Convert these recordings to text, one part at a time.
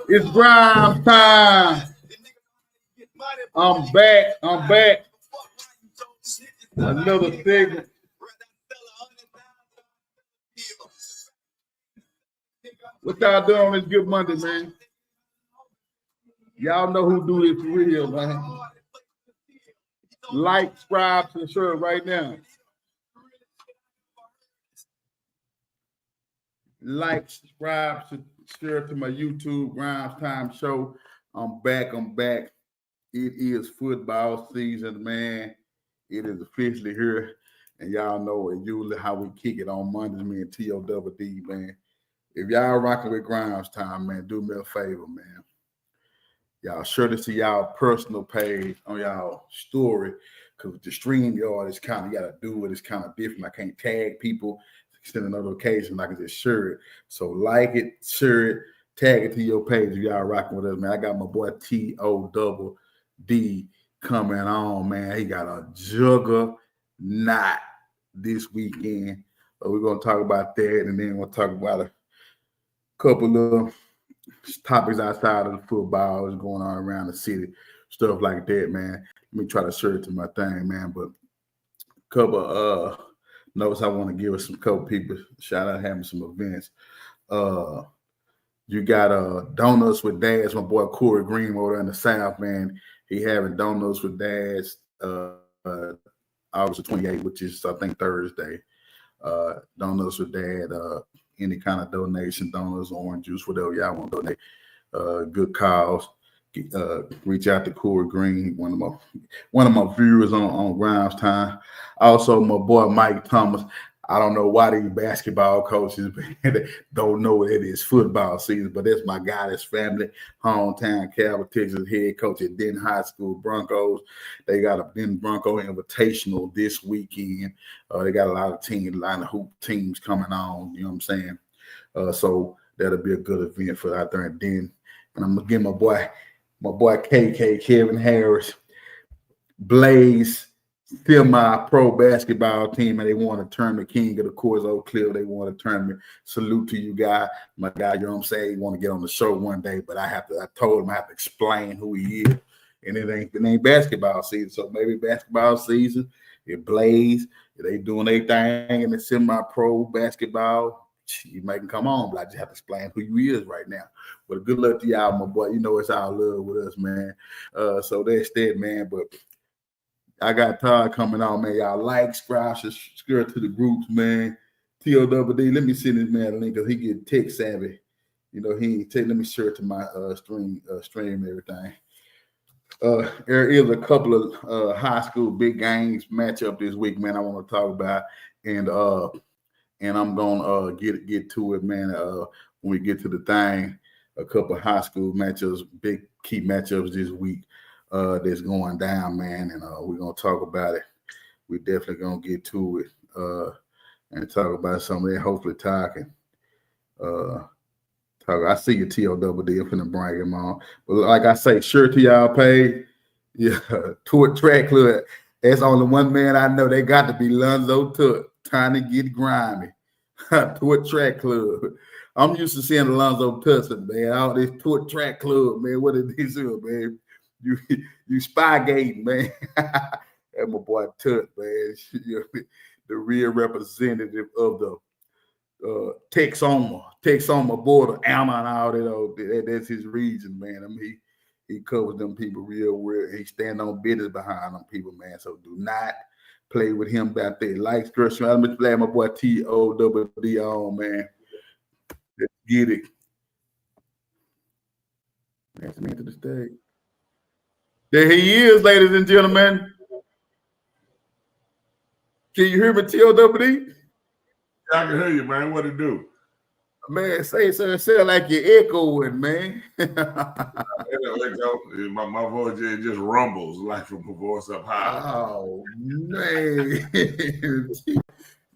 It's Grimes time. I'm back. Another segment. What y'all doing on this good Monday, man? Y'all know who do this for real, man. Like, subscribe, and share right now. Like, subscribe, share to my YouTube GrimesTime show. I'm back. It is football season, man. It is officially here. And y'all know usually how we kick it on Mondays, me and T.O.D.D., man. If y'all rocking with GrimesTime, man, do me a favor, man. Y'all sure to see y'all personal page on y'all story, because the StreamYard is kind of, you got to do it. It's kind of different. I can't tag people, send a notification. I can just share it. So like it, share it, tag it to your page if y'all rocking with us, man. I got my boy T.O.D. coming on, man. He got a juggernaut this weekend. We're going to talk about that, and then we'll talk about a couple of topics outside of the football is going on around the city, stuff like that, man. Let me try to share it to my thing, man. But a couple notes I want to give us some couple people. Shout out having some events. You got Donuts with Dads, my boy Corey Green over there in the South, man. He having Donuts with Dads August 28th, which is I think Thursday. Donuts with Dad, any kind of donation, donuts, orange juice, whatever y'all want to donate. Good cause. Reach out to Corey Green, one of my viewers on GrimesTime. Also, my boy Mike Thomas. I don't know why these basketball coaches don't know it is football season, but that's my guy, that's family, hometown Calvert, Texas, head coach at Denton High School Broncos. They got a Denton Bronco Invitational this weekend. They got a lot of hoop teams coming on, you know what I'm saying? So that'll be a good event for out there in Denton. And I'm gonna give my boy KK, Kevin Harris, Blaze, semi-pro basketball team, and they want to turn the king of the course, Oak Cliff. They want to turn me. Salute to you, my guy. You know what I'm saying? He want to get on the show one day, but I told him I have to explain who he is, and it ain't basketball season. So maybe basketball season, it Blaze, they doing their thing in the semi-pro basketball. You make him come on, but I just have to explain who you is right now. But good luck to y'all, my boy. You know it's all love with us, man. So that's that, man. But I got Todd coming on, man. Y'all like, subscribe to the groups, man. T.O.D. Let me send this man a link because he get tech savvy. You know, let me share it to my stream and everything. There is a couple of high school big games matchup this week, man. I want to talk about, and I'm gonna get to it, man. When we get to the thing, a couple of high school matchups, big key matchups this week. That's going down, man, and we're gonna talk about it. We're definitely gonna get to it and talk about some of that. Hopefully, Todd can talk. I see your T.O.D. I'm finna bring him on, but like I say, sure to y'all pay. Yeah, Tour Track Club. That's only one man I know. They got to be Lonzo Tut trying to get grimy. Tour Track Club. I'm used to seeing Lonzo Tussin, man. All this Tour Track Club, man. What did he do, man? You spygating, man. That's my boy Tut, man. The real representative of the Texoma border, Alma and all that. That's his region, man. I mean, he covers them people real. He stand on business behind them people, man. So do not play with him about that. Like, structure. I'm glad my boy T.O.D. on, man. Let's get it. That's me to the stage. There he is, ladies and gentlemen. Can you hear me, T.O.D.? I can hear you, man. What it do? Man, say like you're echoing, man. My voice just rumbles like from my voice up high. Oh, man.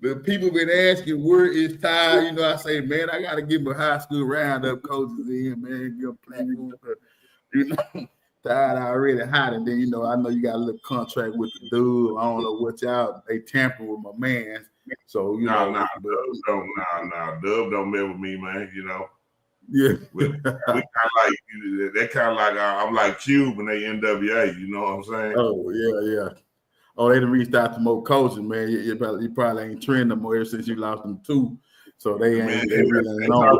The people been asking, where is Todd? You know, I say, man, I got to give him a high school roundup coaches in, man. Give him a platform. You know, Todd already hot. And then, you know, I know you got a little contract with the dude. I don't know what y'all, they tampering with my man. So you Nah, know, nah, Dub don't mess with me, man. You know. Yeah, we kind of like that. Kind of like I'm like Cube and they NWA. You know what I'm saying? Oh yeah. Oh, they done reached out to more coaches, man. You probably ain't trending no more ever since you lost them 2. So they ain't. Man, They really ain't on.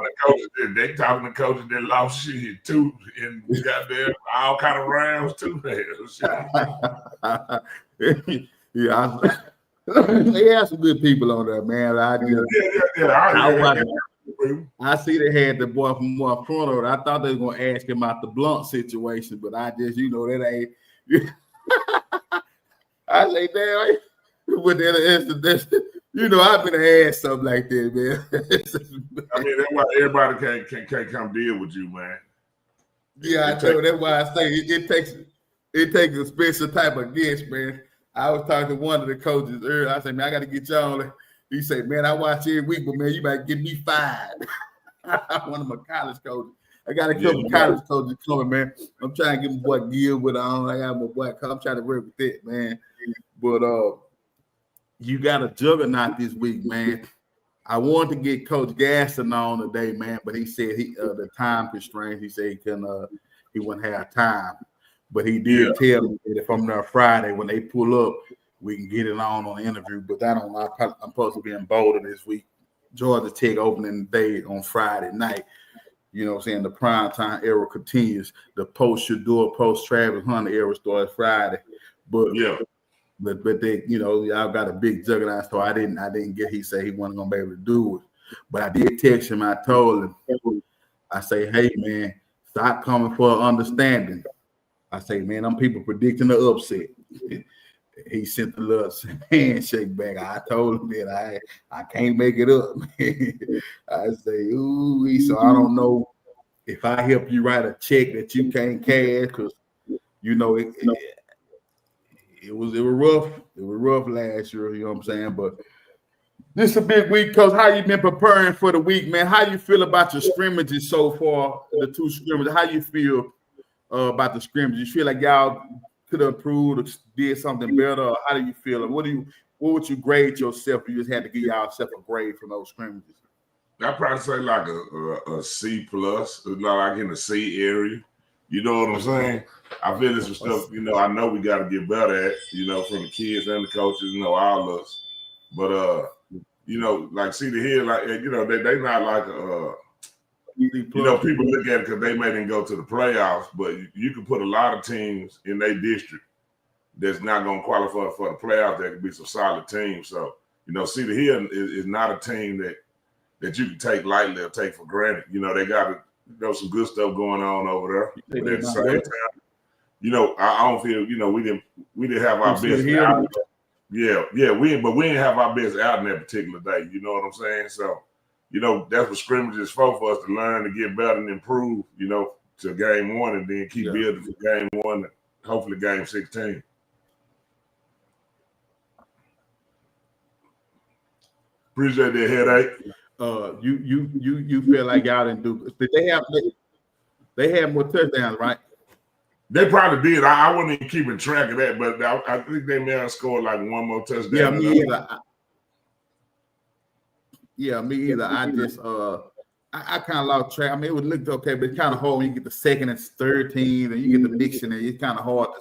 They talking to coaches that lost shit too, and goddamn all kind of rounds too. Yeah, they have some good people on there, man. I see they had the boy from more front of it. I thought they was gonna ask him about the Blunt situation, but I just, that ain't. I say, damn, but that's I've been asked something like that, man. I mean, that's why everybody can't come deal with you, man. Yeah, I know. That's why I say it takes a special type of guest, man. I was talking to one of the coaches earlier. I said, man, I got to get y'all. He said, man, I watch every week, but man, you might get me fired. One of my college coaches. I got a couple college coaches coming, man. I'm trying to get my boy Gil with on. I got my boy. I'm trying to work with that, man. But you got a juggernaut this week, man. I wanted to get Coach Gaston on today, man, but he said the time constraints. He said he wouldn't have time. But he did tell me that if I'm there Friday when they pull up, we can get it on the interview. But I'm supposed to be in Boulder this week. Georgia Tech opening day on Friday night. You know what I'm saying? The prime time era continues. The post-Shador, post-Travis Hunter era starts Friday. But they, y'all got a big juggernaut, so I didn't get. He said he wasn't gonna be able to do it, but I did text him. I told him, I say, hey man, stop coming for understanding. I say, man, them people predicting the upset. He sent a little handshake back. I told him that I can't make it up. I say, ooh, so I don't know if I help you write a check that you can't cash because it was rough. It was rough last year, you know what I'm saying? But this is a big week, Coach. How you been preparing for the week, man? How you feel about your scrimmages so far, the 2 scrimmages? How you feel about the scrimmages? You feel like y'all could have improved or did something better? Or how do you feel? What would you grade yourself if you just had to give yourself a grade from those scrimmages? I'd probably say like a C+, like in the C area. You know what I'm saying? I feel there's some stuff, I know we got to get better at, from the kids and the coaches, all of us. But, like Cedar Hill, like, they not like, people look at it because they may didn't go to the playoffs, but you can put a lot of teams in their district that's not going to qualify for the playoffs. That could be some solid teams. So, Cedar Hill is not a team that you can take lightly or take for granted. They got some good stuff going on over there. But at the same time, I don't feel, we didn't have our best out. We didn't have our best out in that particular day. You know what I'm saying? So, that's what scrimmage is for us to learn to get better and improve, to game 1 and then keep building for game 1 and hopefully game 16. Appreciate that headache. You feel like y'all didn't do? Did they have more touchdowns, right? They probably did. I wasn't even keeping track of that, but I think they may have scored like 1 more touchdown. Yeah, me either. I just I kind of lost track. I mean, it would look okay, but it's kind of hard when you get the second and third team and you get the mixing, and it's kind of hard to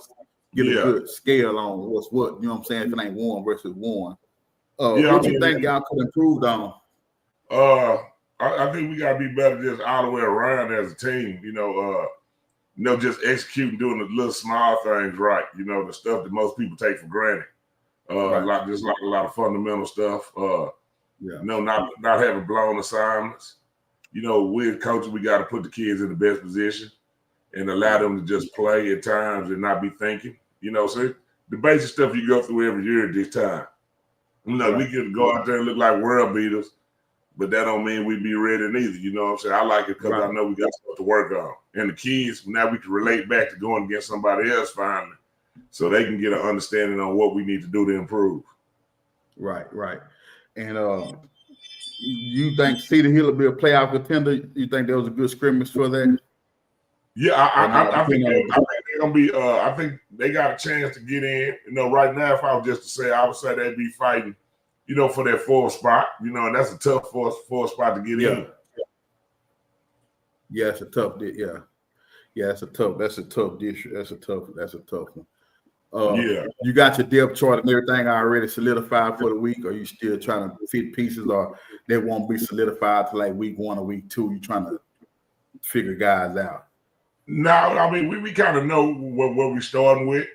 get a good scale on what's what. You know what I'm saying? If it ain't 1 versus 1. What you think y'all could improve on? I think we gotta be better just all the way around as a team. Just executing, doing the little small things right. The stuff that most people take for granted. Like a lot of fundamental stuff. Not having blown assignments. With coaches, we got to put the kids in the best position and allow them to just play at times and not be thinking. So the basic stuff you go through every year at this time. We can go out there and look like world beaters, but that don't mean we be ready neither. You know what I'm saying? I like it because I know we got stuff to work on. And the kids, now we can relate back to going against somebody else finally, so they can get an understanding on what we need to do to improve. Right. And you think Cedar Hill will be a playoff contender? You think there was a good scrimmage for that? Yeah, I think they're gonna be. I think they got a chance to get in. Right now, if I was just to say, I would say they'd be fighting for that fourth spot. And that's a tough fourth spot to get in. Yeah, it's a tough. Yeah, that's a tough district. That's a tough one. You got your depth chart and everything already solidified for the week, or you still trying to fit pieces, or they won't be solidified till like week 1 or week 2? You trying to figure guys out? No, I mean we kind of know what we're starting with.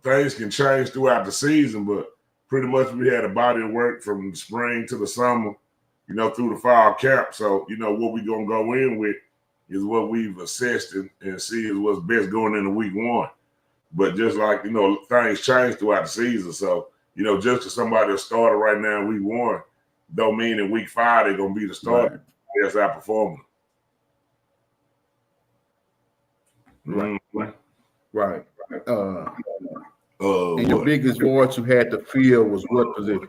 Things can change throughout the season, but pretty much we had a body of work from the spring to the summer, through the fall camp. So, what we're going to go in with is what we've assessed and see is what's best going into week 1. But just like, things change throughout the season. So, just because somebody a starter right now in week 1 don't mean in week 5 they're going to be the starter. That's outperforming. Right. And your biggest void you had to fill was what position?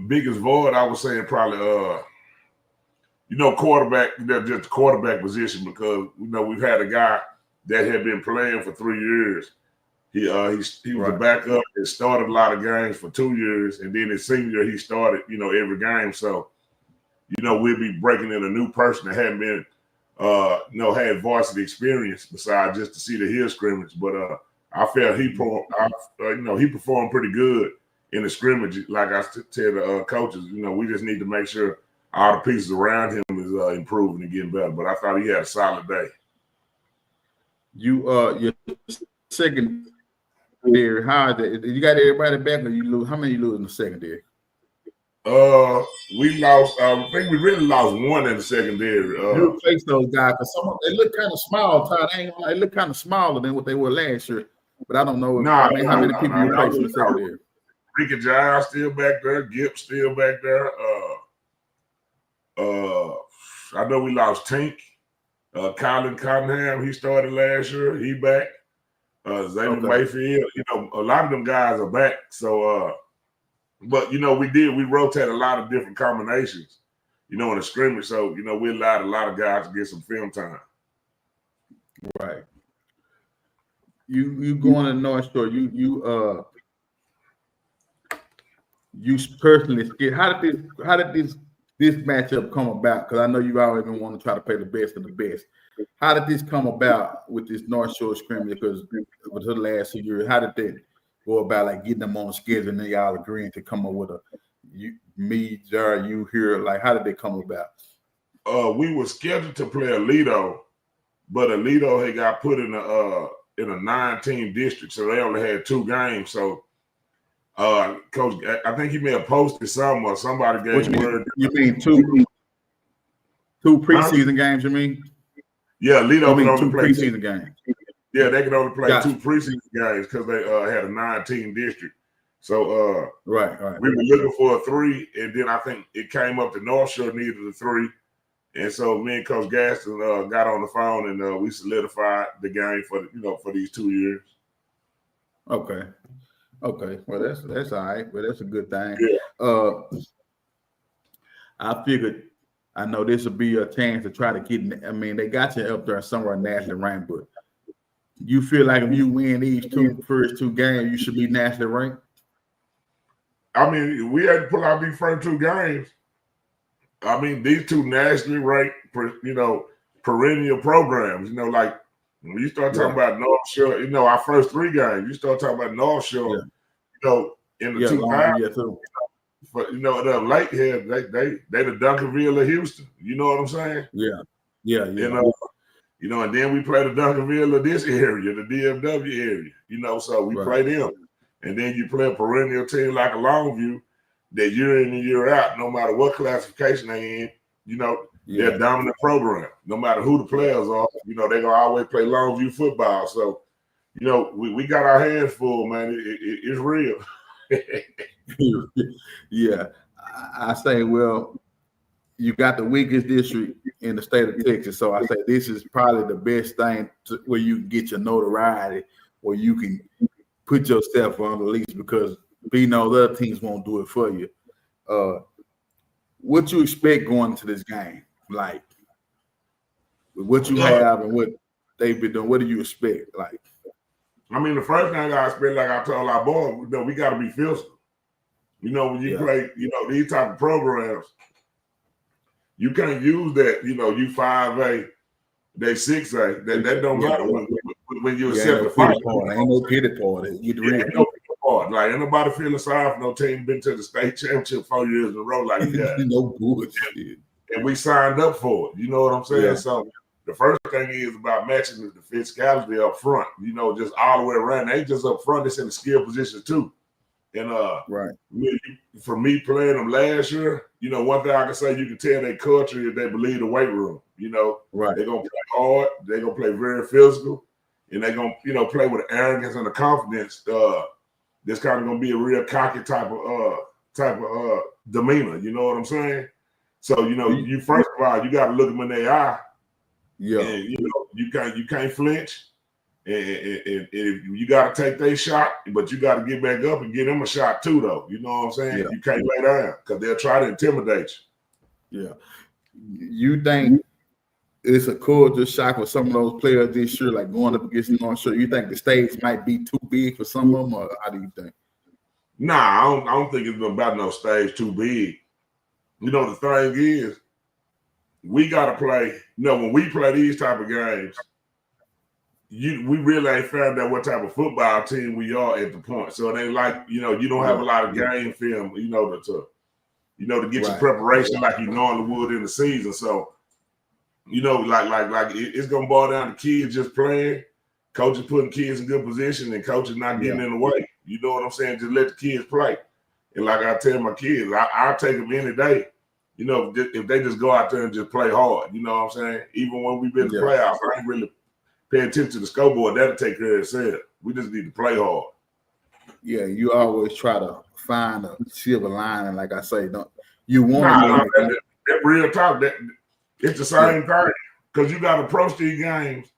Biggest void, I was saying probably quarterback, just the quarterback position, because we've had a guy that had been playing for 3 years. He was a backup and started a lot of games for 2 years, and then his senior year he started every game. So we'll be breaking in a new person that hadn't been had varsity experience besides just to see the hill scrimmage. But I felt he performed pretty good in the scrimmage. Like I tell the coaches, we just need to make sure all the pieces around him is improving and getting better. But I thought he had a solid day. Your secondary, how you got everybody back, or you lose? How many you lose in the secondary? We lost. I think we really lost one in the secondary. You replace those guys because they look kind of small. Todd, they look kind of smaller than what they were last year. But I don't know. How many people you replace in the secondary? Ricky Giles still back there. Gibbs still back there. I know we lost Tink. Colin Cottenham, he started last year. He back. Xavier Mayfield. A lot of them guys are back. So. But we rotate a lot of different combinations, in the scrimmage. So we allowed a lot of guys to get some film time. Right. You going to North Shore? You personally scared. How did this matchup come about? Because I know you always been wanting to try to play the best of the best. How did this come about with this North Shore scrimmage? Because over the last 2 years, how did that go about, like getting them on the schedule and then y'all agreeing to come up with Jared, you here? Like, how did they come about? We were scheduled to play Aledo, but Aledo had got put in a 9-team district, so they only had 2 games. So, Coach, I think he may have posted some, or somebody gave word. You mean two preseason games? You mean? Yeah, Aledo can only play 2 preseason games. Yeah, they can only play 2 preseason games because they had a 9-team district. So right. We were looking for a 3, and then I think it came up to North Shore needed a 3. And so me and Coach Gaston got on the phone, and we solidified the game for for these 2 years. Okay. Well, that's all right. Well, that's a good thing. Yeah. I figured, I know this would be a chance to try to get. I mean, they got you up there somewhere nationally ranked, but you feel like if you win these first 2 games, you should be nationally ranked? I mean, we had to pull out these first 2 games. I mean, these 2 nationally ranked, perennial programs. Like when you start talking about North Shore, our first 3 games, you start talking about North Shore, in the 2000s. But the Lakehead, they the Duncanville of Houston. You know what I'm saying? Yeah. And then we play the Duncanville of this area, the DFW area. So we play them. And then you play a perennial team like a Longview that year in and year out, no matter what classification they in, they're a dominant program. No matter who the players are, they're going to always play Longview football. So, we got our hands full, man. It's real. Yeah. I say, well, you got the weakest district in the state of Texas. So I say this is probably the best thing where you can get your notoriety, where you can put yourself on the least, because other teams won't do it for you. What you expect going into this game? Like, what you have and what they've been doing, what do you expect? Like, I mean, the first thing I expect, like I told our boys, we got to be physical. When you play, these type of programs, you can't use that. You 5A, they 6A. That don't matter when you accept the fight. Ain't no pity party. Ain't no pity party. Like, ain't nobody feeling sorry for no team been to the state championship 4 years in a row like we got. No bullshit. And we signed up for it. You know what I'm saying? Yeah. So the first thing is about matching the physicality up front. Just all the way around. They ain't just up front. It's in the skill position too. And right. For me playing them last year, one thing I can say, you can tell their culture is they believe the weight room. Right. They're gonna play hard. They're gonna play very physical, and they're gonna play with the arrogance and the confidence. That's kind of gonna be a real cocky type of demeanor. You know what I'm saying? So you first of all, you got to look them in their eye. Yeah. And you can't flinch. And you got to take their shot, but you got to get back up and get them a shot too, though. You know what I'm saying? Yeah. You can't lay down because they'll try to intimidate you. Yeah. You think it's a culture shock with some of those players this year, like going up against North Shore? You think the stage might be too big for some of them, or how do you think? Nah, I don't think it's about no stage too big. The thing is, we got to play. When we play these type of games, we really ain't found out what type of football team we are at the point. So it ain't like, you don't have a lot of game film, to get your preparation like you normally would in the season. So, like it's gonna boil down to kids just playing, coaches putting kids in good position, and coaches not getting in the way. You know what I'm saying? Just let the kids play. And like I tell my kids, I'll take them any day. If they just go out there and just play hard. You know what I'm saying? Even when we've been in the playoffs, I ain't really pay attention to the scoreboard. That'll take care of itself. We just need to play hard. Yeah, you always try to find a silver lining, like I say. Don't you want that real talk? That it's the same thing because you got to approach these games.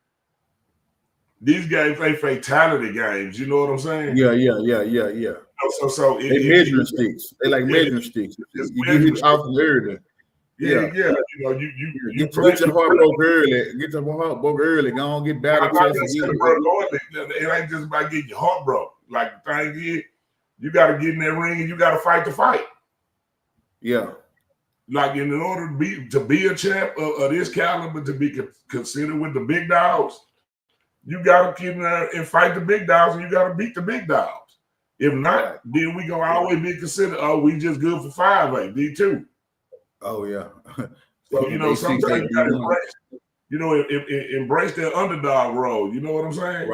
These games ain't fatality games. You know what I'm saying? Yeah. So they measuring sticks. They like measuring sticks. You get hit off early. Yeah. You get your heart broke early. Get your heart broke early. Go on, get better. It ain't just about getting your heart broke. Like the thing is, you got to get in that ring and you got to fight the fight. Yeah. Like in order to be a champ of this caliber, to be considered with the big dogs, you got to get in there and fight the big dogs, and you got to beat the big dogs. If not, then we gonna always be considered, we just good for 5A, D2. Oh yeah. So sometimes you gotta embrace their underdog role. You know what I'm saying?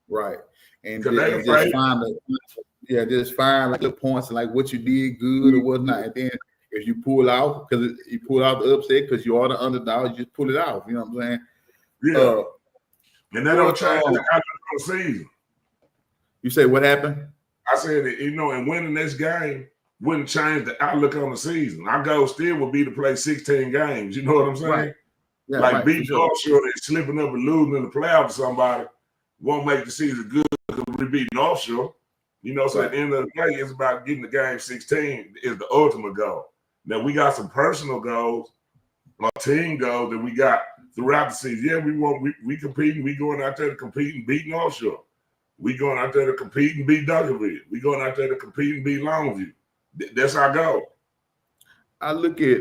Right. And just find like the points and like what you did good or whatnot. And then if you pull out, because you pull out the upset because you are the underdog, you just pull it out. You know what I'm saying? Yeah. And that don't change the outlook of the season. You say what happened? I said, and winning this game wouldn't change the outlook on the season. Our goal still would be to play 16 games. You know what I'm saying? Right. Yeah, beating offshore and slipping up and losing in the playoffs to somebody won't make the season good because we're beating offshore. So at the end of the day, it's about getting the game 16 is the ultimate goal. Now, we got some personal goals or team goals that we got throughout the season. Yeah, we competing. We going out there to compete and beating offshore. We going out there to compete and beat Duncanville. We going out there to compete and beat Longview. That's our goal. I look at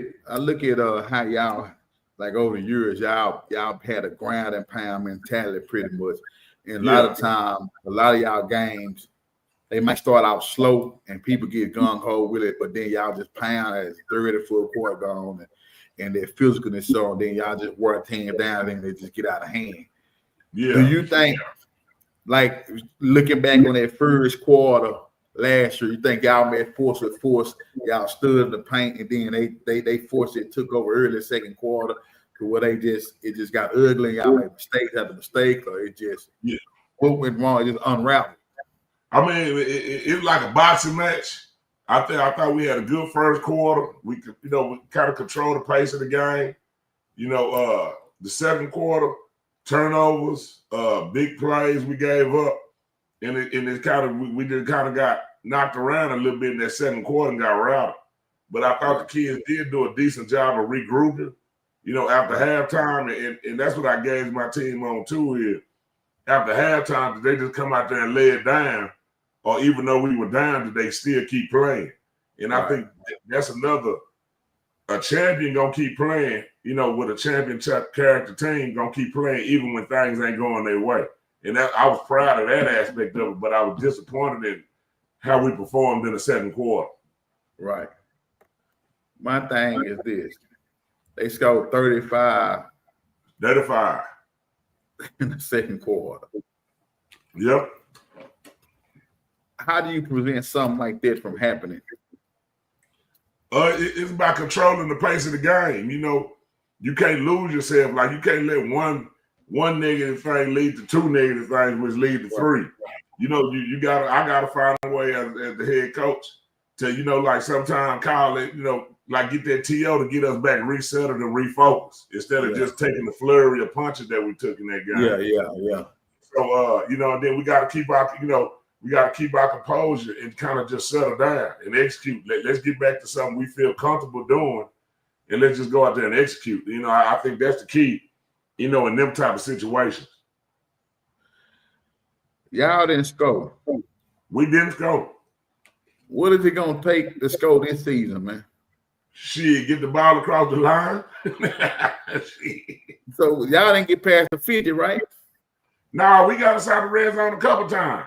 how y'all, like over the years, y'all had a ground and pound mentality pretty much. And a lot of time, a lot of y'all games, they might start out slow and people get gung-ho with it, but then y'all just pound as third or fourth quarter gone and their physicalness so, and then y'all just wear a team down and they just get out of hand. Yeah. Do you think, like looking back on that first quarter last year, you think y'all made force with force, y'all stood in the paint, and then they forced it, took over early second quarter to where it just got ugly, y'all made mistakes after mistake, or it just what went wrong, it just unraveled? I mean, it was like a boxing match. I thought we had a good first quarter. We could, we kind of control the pace of the game. The second quarter, turnovers, big plays we gave up, and it kind of we just kind of got knocked around a little bit in that second quarter and got routed. But I thought the kids did do a decent job of regrouping, after halftime, and that's what I gauge my team on too. Is after halftime, did they just come out there and lay it down? Or even though we were down, did they still keep playing? And I think that's another. A champion gonna keep playing, with a championship character team gonna keep playing even when things ain't going their way. And that I was proud of that aspect of it, but I was disappointed in how we performed in the second quarter. Right. My thing is this. They scored 35 in the second quarter. Yep. How do you prevent something like that from happening? It's about controlling the pace of the game. You can't lose yourself. Like, you can't let one negative thing lead to two negative things, which lead to three. I gotta find a way as the head coach to, like sometimes call it, like get that TO to get us back resettled and refocused instead of just taking the flurry of punches that we took in that game. Yeah. So then we gotta keep our composure and kind of just settle down and execute. Let's get back to something we feel comfortable doing, and let's just go out there and execute. I think that's the key, in them type of situations. Y'all didn't score. We didn't score. What is it going to take to score this season, man? Shit, get the ball across the line. So y'all didn't get past the 50, right? No, we got inside the red zone a couple times.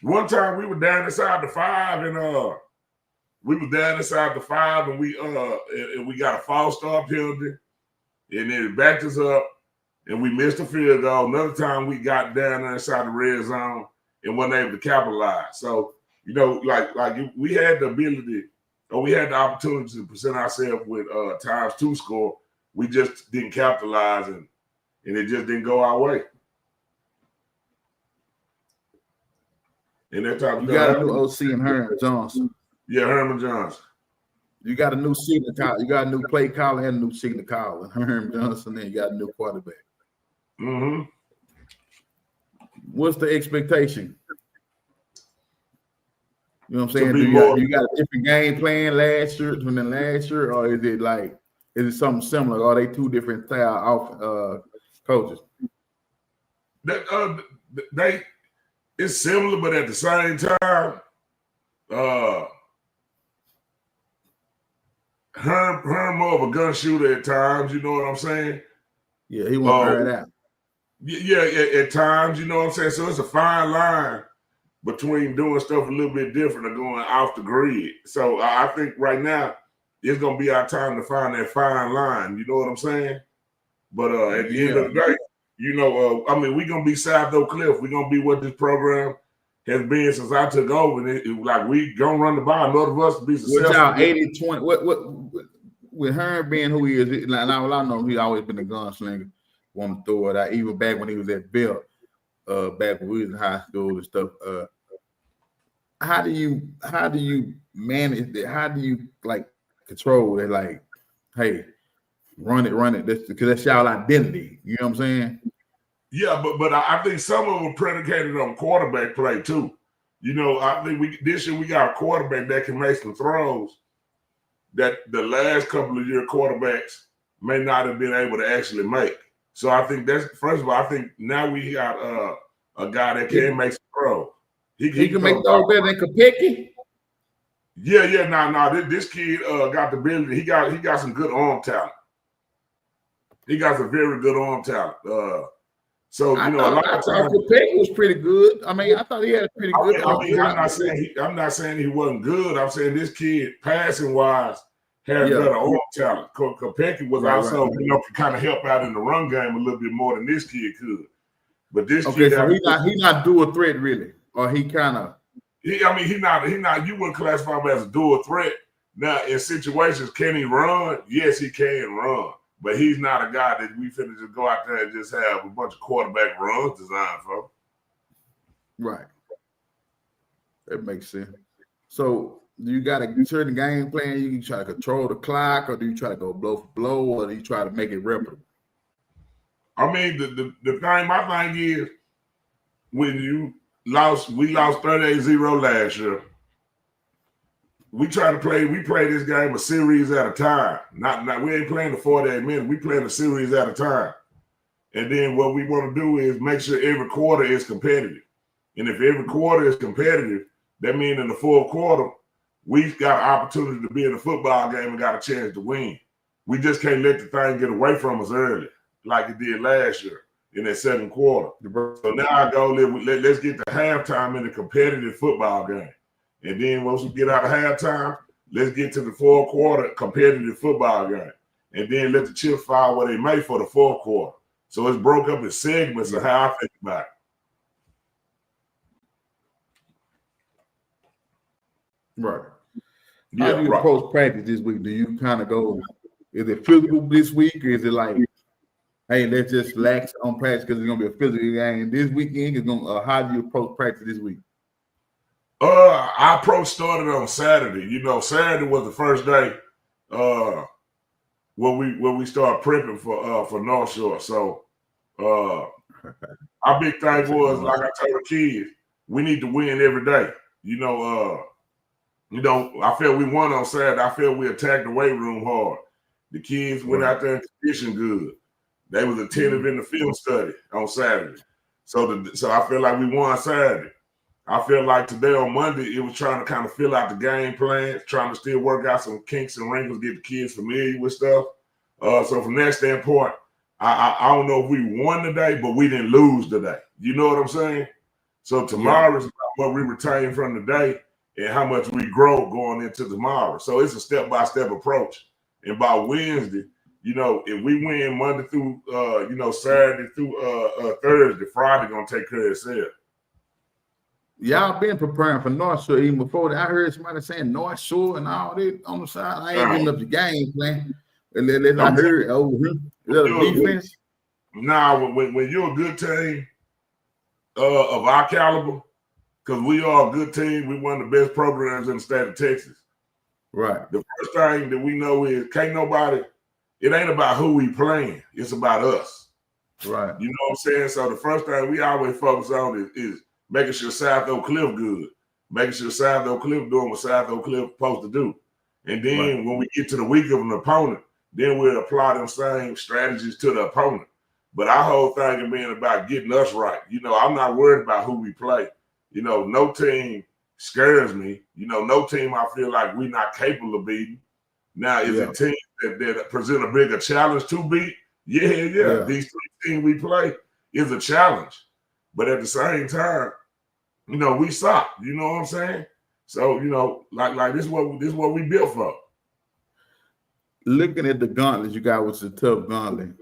One time we were down inside the 5, and we got a false start penalty, and then it backed us up, and we missed a field goal. Another time we got down there inside the red zone and wasn't able to capitalize. So, we had the ability, or we had the opportunity to present ourselves with times 2 score. We just didn't capitalize, and it just didn't go our way. And that time you got a new OC in Herman Johnson. Yeah, Herman Johnson. You got a new signal call. You got a new play caller and a new signal caller. Herman Johnson, then you got a new quarterback. Mm-hmm. What's the expectation? You know what I'm saying? You got a different game plan last year than last year, or is it something similar? Or are they two different style coaches? It's similar, but at the same time, Herm more of a gun shooter at times. You know what I'm saying? Yeah, he won't wear it out. Yeah, at times, you know what I'm saying? So it's a fine line between doing stuff a little bit different or going off the grid. So I think right now it's going to be our time to find that fine line. You know what I'm saying? But at the end of the day, we're going to be South Cliff. We're going to be what this program has been since I took over. And we going to run the ball in order for us to be successful. What's our 80-20? What with Herm being who he is, I know he's always been a gunslinger. Want to throw it out, even back when he was at Bill, back when we was in high school and stuff. How do you manage that? How do you control it? Hey, run it. Because that's y'all identity. You know what I'm saying? Yeah, but I think some of them are predicated on quarterback play too. I think this year we got a quarterback that can make some throws that the last couple of year quarterbacks may not have been able to actually make. So I think first of all, I think now we got a guy that can make some throws. He can make throws better than Kopecki. Yeah. No. This kid got the ability. He got some good arm talent. He got some very good arm talent. A lot of times Kopecki was pretty good. I thought he had a pretty good. I'm not saying he wasn't good. I'm saying this kid, passing wise, had better arm talent. Kopecki was also, could kind of help out in the run game a little bit more than this kid could. But this kid, so he's not dual threat really, or he kind of. He's not. You wouldn't classify him as a dual threat. Now, in situations, can he run? Yes, he can run. But he's not a guy that we finna just go out there and just have a bunch of quarterback runs designed for. Right. That makes sense. So do you got a certain game plan? You try to control the clock, or do you try to go blow for blow, or do you try to make it reputable? The thing, my thing is, when we lost 38-0 last year. We play this game a series at a time. Not we ain't playing the 48 minutes. We playing a series at a time. And then what we want to do is make sure every quarter is competitive. And if every quarter is competitive, that means in the fourth quarter, we've got an opportunity to be in a football game and got a chance to win. We just can't let the thing get away from us early, like it did last year in that second quarter. So now our goal is let's get to halftime in a competitive football game. And then once we get out of halftime, let's get to the fourth quarter competitive football game. And then let the chips fall where they may for the fourth quarter. So it's broke up in segments of how I think about it. Right. How do you approach practice this week? Do you kind of go, is it physical this week? Or is it like, hey, let's just relax on practice because it's going to be a physical game this weekend? How do you approach practice this week? Our approach started on Saturday. Saturday was the first day when we started prepping for North Shore. So our big thing was, like I told the kids, we need to win every day. I felt we won on Saturday. I felt we attacked the weight room hard. The kids went out there and conditioned good. They was attentive in the film study on Saturday. So I feel like we won Saturday. I feel like today on Monday, it was trying to kind of fill out the game plan, trying to still work out some kinks and wrinkles, get the kids familiar with stuff. So from that standpoint, I don't know if we won today, but we didn't lose today. You know what I'm saying? So tomorrow is about what we retain from today and how much we grow going into tomorrow. So it's a step-by-step approach. And by Wednesday, if we win Monday through, Saturday through Thursday, Friday going to take care of itself. Y'all been preparing for North Shore even before that. I heard somebody saying North Shore and all that on the side. I ain't giving up the game plan. And then I heard, defense. Nah, when you're a good team of our caliber, because we are a good team, we one of the best programs in the state of Texas. Right. The first thing that we know is it ain't about who we playing. It's about us. Right. You know what I'm saying? So the first thing we always focus on is making sure South Oak Cliff good. Making sure South Oak Cliff doing what South Oak Cliff supposed to do. And then when we get to the week of an opponent, then we'll apply them same strategies to the opponent. But our whole thing is being about getting us right. I'm not worried about who we play. No team scares me. No team I feel like we're not capable of beating. Now, is a team that present a bigger challenge to beat? Yeah. These three teams we play is a challenge. But at the same time, we suck. You know what I'm saying? So, like this is what we built for. Looking at the gauntlet you got, which is a tough gauntlet.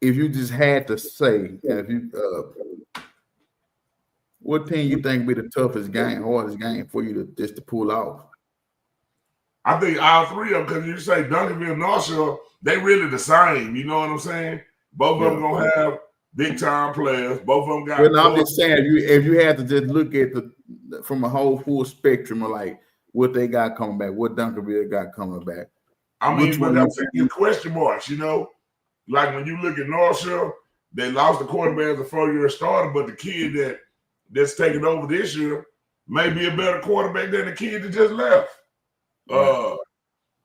If you just had to say, what team you think be the toughest game, hardest game for you to pull off? I think all three of them, because you say Duncanville, North Shore, they really the same. You know what I'm saying? Both of them gonna have big time players. Both of them got. Well, I'm just saying, if you had to just look at from a whole full spectrum of like what they got coming back, what Duncanville got coming back. I mean, but that's in question marks. Like when you look at North Shore, they lost the quarterback as a 4-year starter, but the kid that's taking over this year may be a better quarterback than the kid that just left. Right.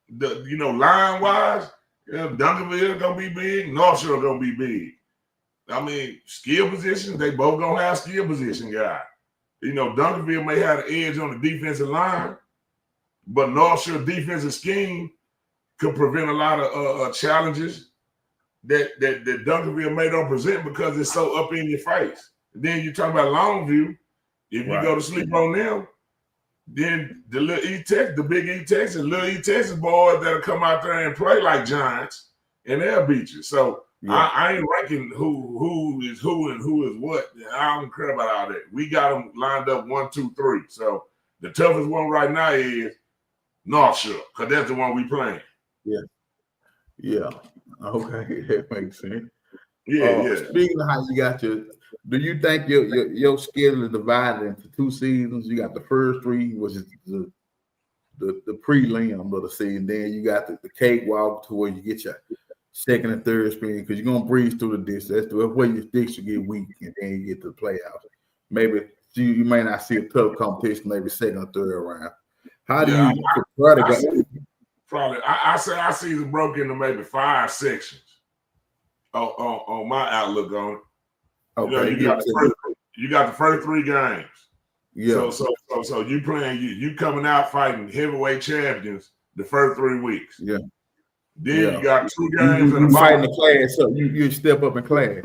Line wise, Duncanville gonna be big, North Shore gonna be big. I mean, skill positions, they both gonna have skill position guys. Duncanville may have the edge on the defensive line, but North Shore defensive scheme could prevent a lot of challenges that Duncanville may don't present because it's so up in your face. And then you talk about Longview. If you go to sleep on them, then the little the big East Texas, little East Texas boys that'll come out there and play like giants, and they'll beat you. So I ain't ranking who is who and who is what. I don't care about all that. We got them lined up 1, 2, 3. So the toughest one right now is North Shore, because that's the one we playing. Yeah. Okay, that makes sense. Yeah. Speaking of how you got do you think your schedule is divided into 2 seasons? You got the first 3, which is the prelim of the season. Then you got the cakewalk to where you get your second and third spring, because you're gonna breeze through the distance. That's where your sticks will get weak, and then you get to the playoffs. Maybe you may not see a tough competition, maybe second or third round. How do you prepare to go? probably I say our season broke into maybe 5 sections on my outlook on it. Okay, you got the first 3 games. Yeah. So you playing you coming out fighting heavyweight champions the first 3 weeks. Yeah. Then you got 2 games you fighting the class up. You step up in class.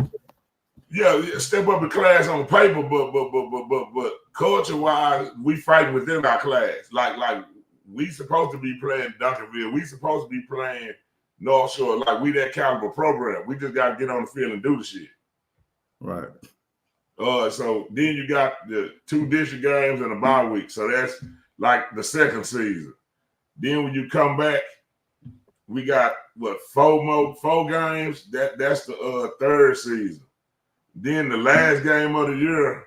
Yeah, step up in class on paper, but culture wise, we fighting within our class. Like we supposed to be playing Duncanville. We supposed to be playing North Shore. Like we that caliber program. We just got to get on the field and do the shit. Right. So then you got the 2 district games and a bye week. So that's like the second season. Then when you come back, we got 4 games. That's the third season. Then the last game of the year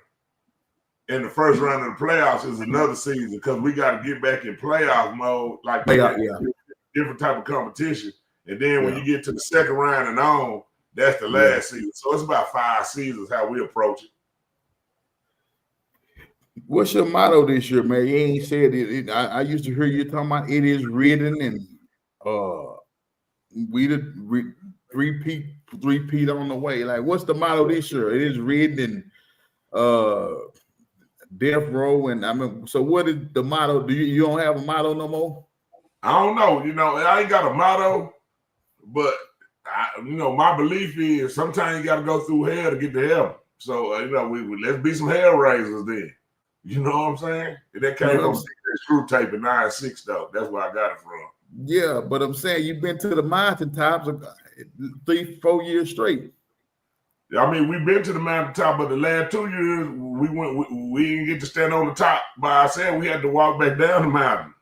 in the first round of the playoffs is another season because we got to get back in playoff mode, like different type of competition. And then when you get to the second round and on, that's the last season. So it's about 5 seasons how we approach it. What's your motto this year, man? You ain't said it. I used to hear you talking about it is written and we the repeat on the way. Like, what's the motto this year? It is written and death row. And I mean, so what is the motto? Do you don't have a motto no more? I don't know. You know, I ain't got a motto, but my belief is sometimes you got to go through hell to get to heaven. So we let's be some hell raisers then. You know what I'm saying? And that came from Screw Tape in 9-6 though. That's where I got it from. Yeah, but I'm saying you've been to the mountaintops 3-4 years straight. I mean, we've been to the mountaintop, but the last 2 years we didn't get to stand on the top by ourselves. We had to walk back down the mountain.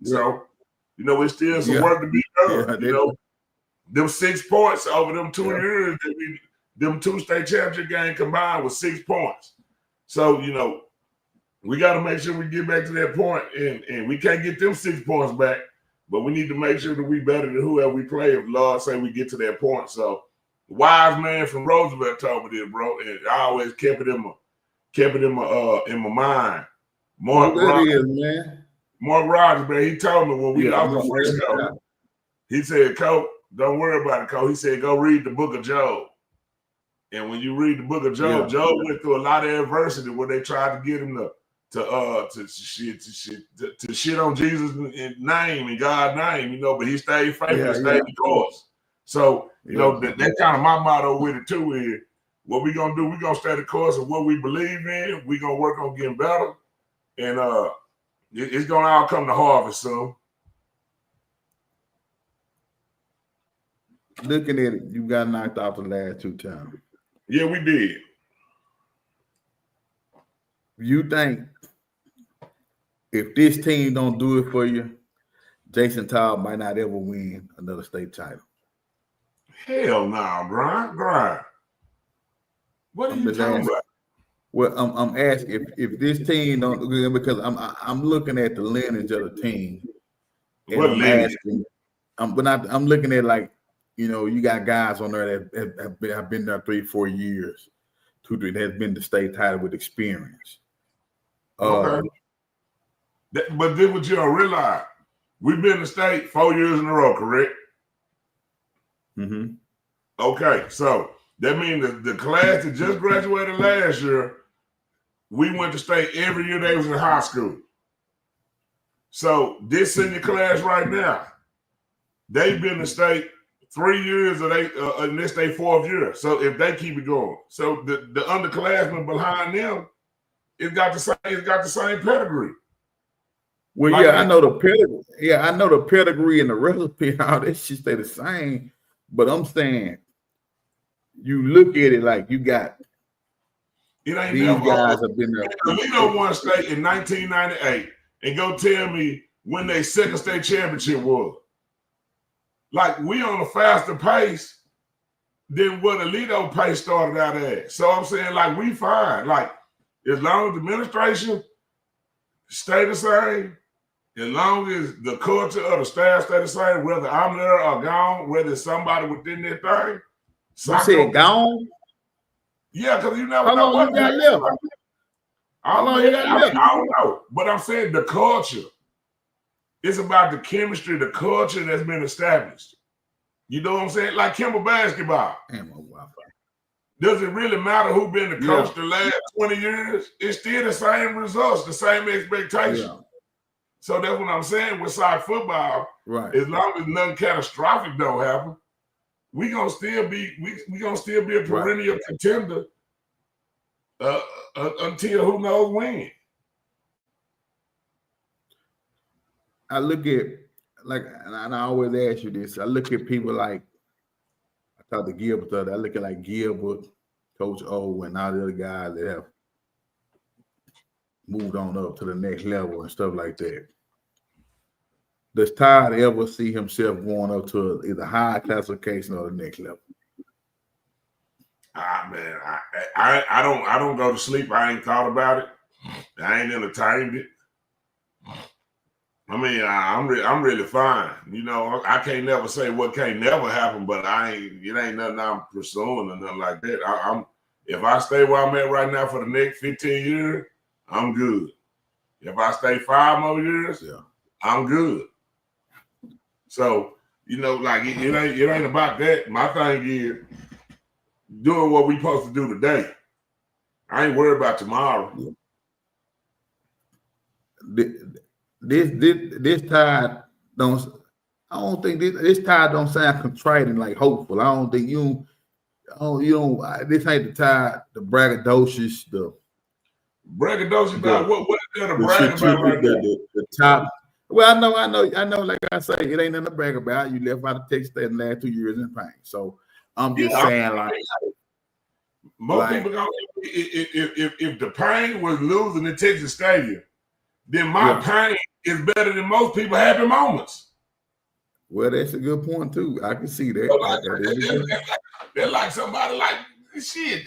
So, it's still some work to be done. Them 6 points over them 2 years, them 2 state championship games combined with 6 points. So, we got to make sure we get back to that point, and we can't get them 6 points back, but we need to make sure that we better than whoever we play if Lord say we get to that point. So, wise man from Roosevelt told me this, bro, and I always kept it in my mind. Mark Rogers, man, he told me when we lost the first coach, he said, "Coach, don't worry about it, Coach." He said, "Go read the book of Job." And when you read the book of Job, Job went through a lot of adversity where they tried to get him to shit on Jesus' name and God's name, but he stayed faithful, stayed the course. So, that kind of my motto with it too is what we gonna do, we gonna stay the course of what we believe in, we gonna work on getting better, and it's gonna all come to harvest soon. Looking at it, you got knocked out the last 2 times. Yeah, we did. You think if this team don't do it for you, Jason Todd might not ever win another state title? Hell no, Brian. What are you talking about? Well, I'm asking if this team don't, because I'm looking at the lineage of the team. What lineage? I'm looking at, like, you got guys on there that have been there 3-4 years, 2-3 that has been the state title with experience. Okay. But then what you don't realize, we've been in the state 4 years in a row, correct? Mm-hmm. Okay, so that means the class that just graduated last year, we went to state every year they was in high school. So this senior class right now, they've been in the state 3 years and this their 4th year. So if they keep it going, so the underclassmen behind them, it's got the same pedigree. Well, like I know the pedigree. Yeah, I know the pedigree and the recipe. All this should stay the same. But I'm saying, you look at it like you got these guys have been there. Toledo won state in 1998, and go tell me when their second state championship was. Like, we on a faster pace than what Toledo pace started out at. So I'm saying, like, we fine. Like, as long as the administration stay the same, as long as the culture of the staff stay the same, whether I'm there or gone, whether it's somebody within that thing. You said gone? Yeah, because you never know what you got left. I don't know. But I'm saying the culture It's about the chemistry, the culture that's been established. You know what I'm saying? Like Kimber basketball. Damn, my Wi-Fi. Does it really matter who been the coach the last 20 years? It's still the same results, the same expectation. Yeah. So that's what I'm saying with side football. Right. As long as nothing catastrophic don't happen, we gonna still be a perennial contender until who knows when. I look at and I always ask you this. I look at people like I talked to Gilbert the other. I look at like Gilbert, Coach O, and all the other guys that have moved on up to the next level and stuff like that. Does Todd ever see himself going up to either high classification or the next level? Man, I don't go to sleep. I ain't thought about it. I ain't entertained it. I mean, I'm really fine. You know, I can't never say what can't never happen, but it ain't nothing I'm pursuing or nothing like that. If I stay where I'm at right now for the next 15 years, I'm good. If I stay 5 more years, I'm good. So, you know, like it ain't about that. My thing is doing what we supposed to do today. I ain't worried about tomorrow. This Todd don't. I don't think this Todd don't sound contrite and like hopeful. I don't think you don't. This ain't the Todd, the braggadocious, braggadocious about what is there to brag about right now? The top. Well, I know. Like I say, it ain't nothing to brag about. You left out of Texas State in the last 2 years in pain. So I'm just saying, like, most people go. If the pain was losing in Texas Stadium, then my pain is better than most people happy moments. Well, that's a good point too. I can see that. They're like somebody like shit.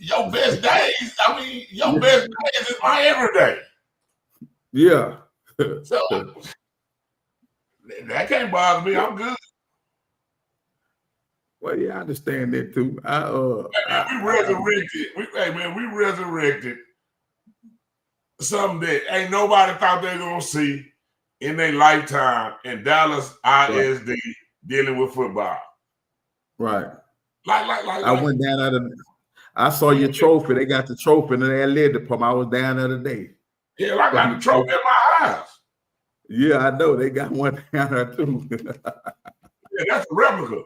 Your best days. I mean, your best days is my everyday. Yeah. So that can't bother me. I'm good. Well, yeah, I understand that too. We resurrected something that ain't nobody thought they were gonna see in their lifetime in Dallas ISD dealing with football. Right. Like I went down there. I saw your trophy. They got the trophy in the athletic department. I was down there today. Yeah, I got the trophy in my house. Yeah, I know. They got one down there too. Yeah, that's a replica.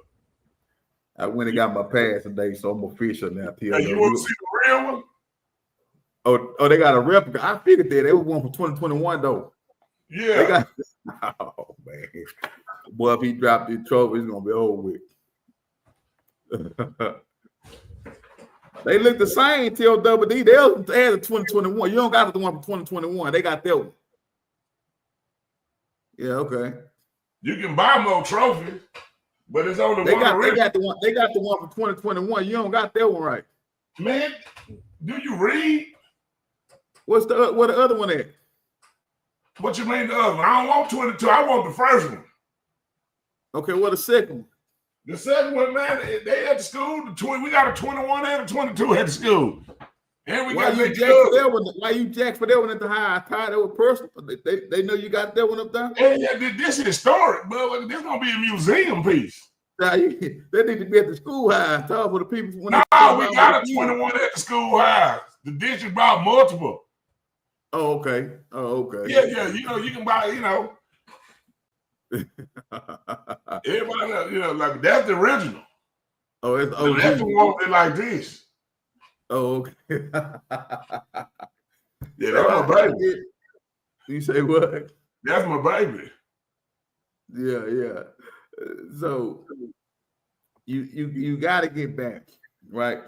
I went and got my pass today, so I'm official now. Hey, you want to see the real one? Oh, they got a replica. I figured that. They was one for 2021 though. Yeah. They got. Oh man, boy, if he dropped the trophy, it's gonna be over with. They look the same till Double D. They'll add a 2021. You don't got the one from 2021. They got that one. Yeah, okay. You can buy more trophies, but it's only one. They got the one. They got the one from 2021. You don't got that one right. Man, do you read? What the other one at? What you mean the other one? I don't want 22. I want the first one. Okay, what the second one? The second one, man, they at the school. We got a 21 and a 22 at the school. And we got you jack for that one? Why you jack for that one at the high? I thought it was personal. They know you got that one up there. Yeah, this is historic, but this gonna be a museum piece. Nah, they need to be at the school high. Talk for the people. We got a 21 at the school high. The district bought multiple. Oh, okay. Yeah. You know, you can buy. You know. Everybody else, like that's the original. Oh, it's OG. That's the one that like this. Oh, okay. Yeah, that's my baby. You say what? That's my baby. Yeah. So you got to get back, right?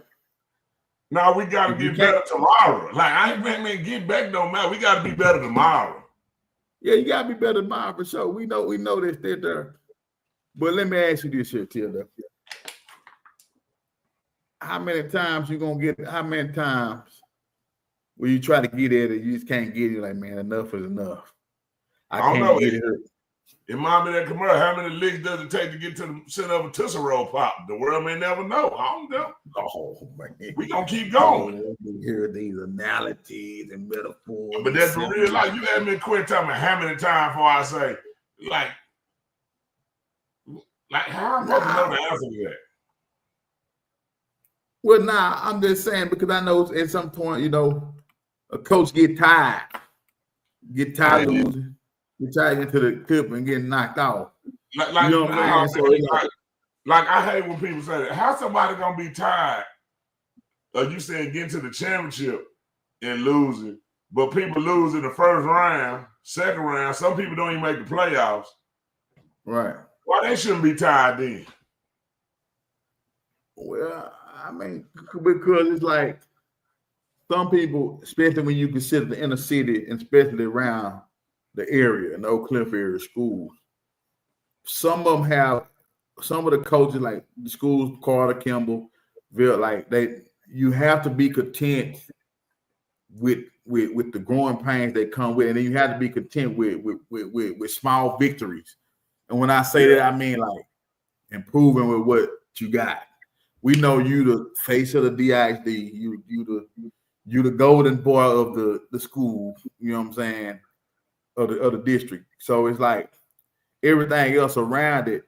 No, we got to get better tomorrow. Like I ain't get back no matter. We got to be better tomorrow. Yeah, you gotta be better than mine for sure. We know this there. But let me ask you this here, Tilda. How many times will you try to get at it, you just can't get it? Like, man, enough is enough. I can't know. Get it. In my that commercial, how many licks does it take to get to the center of a Tootsie Roll Pop? The world may never know. I don't know. Oh man, we gonna keep going. We hear these analogies and metaphors. But that's the real life. You had me quit telling me how many times before I say Like how am I supposed to know the answer to that? Well, I'm just saying because I know at some point, a coach get tired losing, get tired into the clip and getting knocked off. Like, you know what I'm saying? So like I hate when people say that. How somebody gonna be tired of you saying getting to the championship and losing, but people lose in the first round, second round. Some people don't even make the playoffs. Right. Why they shouldn't be tired then? Well, I mean, because it's like some people, especially when you consider the inner city, and especially around the area, in the Oak Cliff area schools, some of the coaches, like the schools, Carter, Kimball, like you have to be content with the growing pains that come with it, and then you have to be content with small victories. And when I say that, I mean like improving with what you got. We know you the face of the DISD, you the golden boy of the school, you know what I'm saying, of the district. So it's like everything else around it,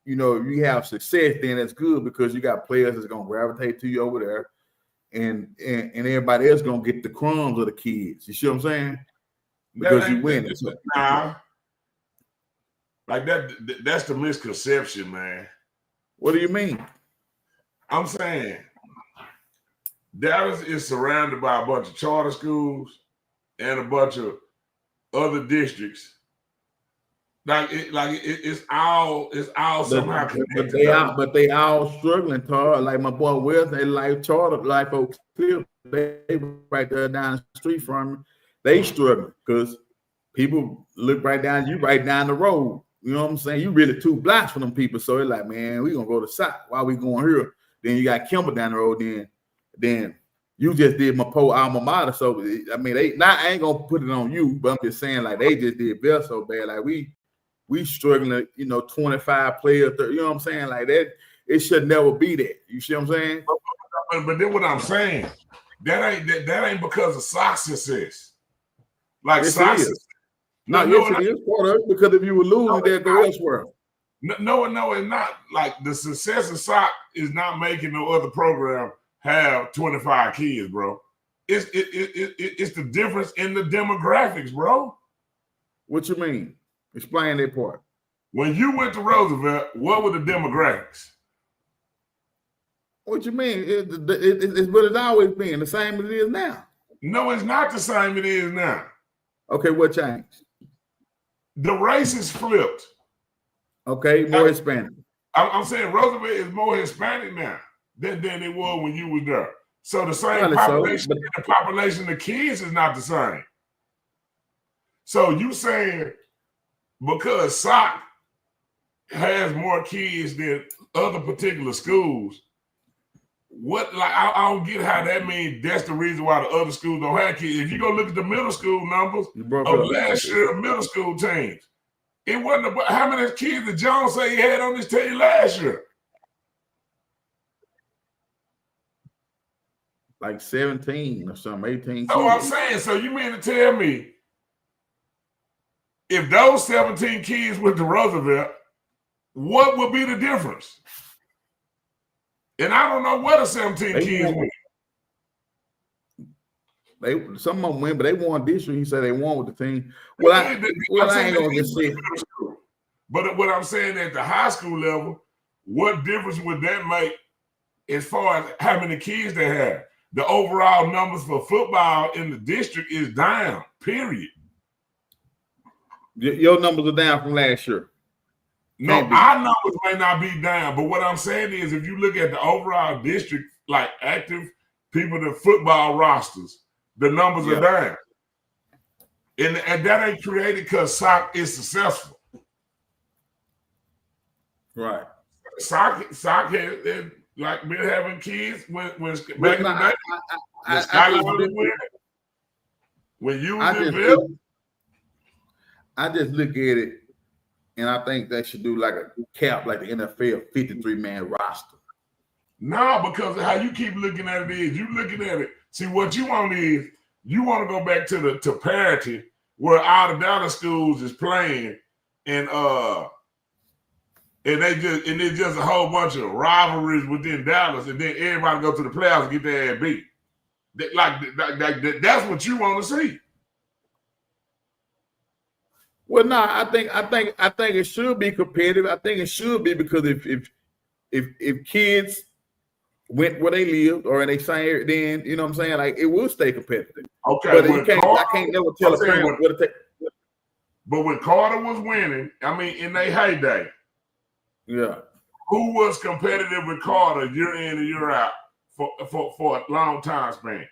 if you have success, then that's good because you got players that's gonna gravitate to you over there, and everybody else gonna get the crumbs of the kids. You see what I'm saying? Because you win it. Nah, like that's the misconception, man. What do you mean? I'm saying Dallas is surrounded by a bunch of charter schools and a bunch of other districts. It's all somehow connected. But they all struggling, Todd. Like my boy West, they like charter, like folks, they right there down the street from me. They struggling because people look right down the road. You know what I'm saying? You really 2 blocks from them people. So it's like, man, we gonna go to South. Why we going here? Then you got Kimball down the road. Then you just did my poor alma mater. So I mean, I ain't gonna put it on you, but I'm just saying like they just did Bell so bad. Like we struggling, 25 players. 30, you know what I'm saying? Like that, it should never be that. You see what I'm saying? But then what I'm saying, that ain't because of SOC success. Like yes, SOC. It is. It is part of it because if you were losing, they'd go elsewhere. No, it's not. Like the success of SOC is not making no other program have 25 kids, bro. It's the difference in the demographics, bro. What you mean? Explain that part. When you went to Roosevelt, what were the demographics? What you mean? It's what it's always been, the same as it is now. No, it's not the same it is now. Okay, what changed? The race is flipped. Okay, more Hispanic. I'm saying Roosevelt is more Hispanic now than it was when you were there. So the same population, the population of kids is not the same. So you saying because SOC has more kids than other particular schools, I don't get how that means that's the reason why the other schools don't have kids. If you go look at the middle school numbers of last year, the middle school teams, it wasn't about how many kids did Jones say he had on his team last year? Like 17 or something, 18. So I'm saying, so you mean to tell me if those 17 kids went to Roosevelt, what would be the difference? And I don't know what the 17 kids went. Some of them went, but they won district. He said they won with the team. Well, I ain't gonna just say. But what I'm saying at the high school level, what difference would that make as far as how many kids they have? The overall numbers for football in the district is down, period. Your numbers are down from last year. No, our numbers may not be down, but what I'm saying is if you look at the overall district, like active people in football rosters, the numbers are down. And that ain't created because SOC is successful. Right. SOC had like been having kids when back in the day. When you was in Bill. I just look at it and I think they should do like a cap like the NFL 53-man roster. No, because how you keep looking at it is you looking at it. See, what you want is you want to go back to parity where all the Dallas schools is playing and it's just a whole bunch of rivalries within Dallas, and then everybody go to the playoffs and get their ass beat. That's what you want to see. Well, no, I think it should be competitive. I think it should be because if kids went where they lived or in they same area, then you know what I'm saying, like it will stay competitive. Okay, but I can't never tell a parent what to take. But when Carter was winning, I mean, in their heyday, yeah, who was competitive with Carter year in and year out for a long time span?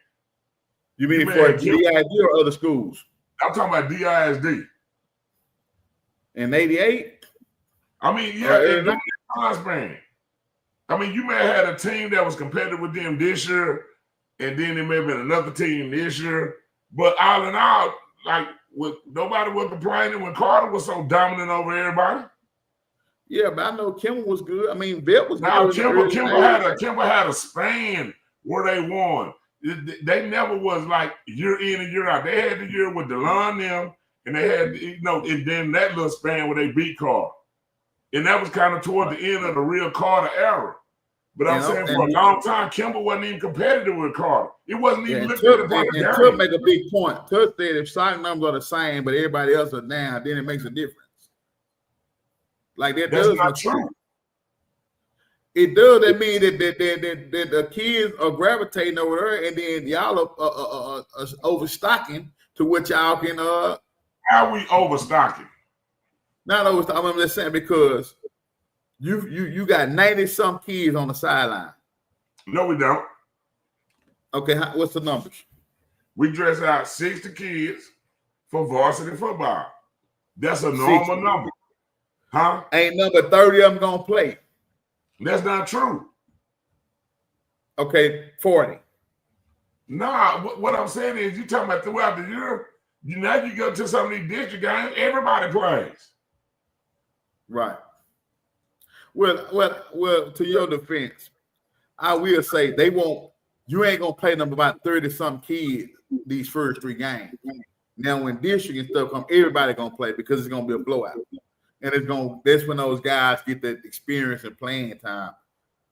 You mean for DISD or other schools? I'm talking about DISD. In '88? I mean, yeah, in that time span. I mean, you may have had a team that was competitive with them this year, and then there may have been another team this year. But all in all, like, nobody was complaining when Carter was so dominant over everybody. Yeah, but I know Kimball was good. I mean, Bill was now, good. Kimball had a span where they won. They never was like year in and year out. They had the year with DeLon them, and they had, and then that little span where they beat Carter. And that was kind of toward the end of the real Carter era. But I'm saying for a long time, Kimball wasn't even competitive with Carter. It wasn't even looked at it. And Todd make a big point. Todd said if starting numbers are the same, but everybody else are down, then it makes a difference. Like that's not true. It does. That mean that the kids are gravitating over there, and then y'all are overstocking to what y'all can. How are we overstocking? Not overstocking. I'm just saying because you got 90-some kids on the sideline. No, we don't. Okay, what's the numbers? We dress out 60 kids for varsity football. That's a normal 60. Number. Huh? Ain't number 30 of them gonna play. That's not true. Okay, 40. Nah, what I'm saying is you talking about throughout the year, now you go to some of these district games, everybody plays. Right. Well, to your defense, I will say you ain't gonna play them about 30-some kids these first 3 games. Now when district and stuff come, everybody gonna play because it's gonna be a blowout. And that's when those guys get that experience and playing time.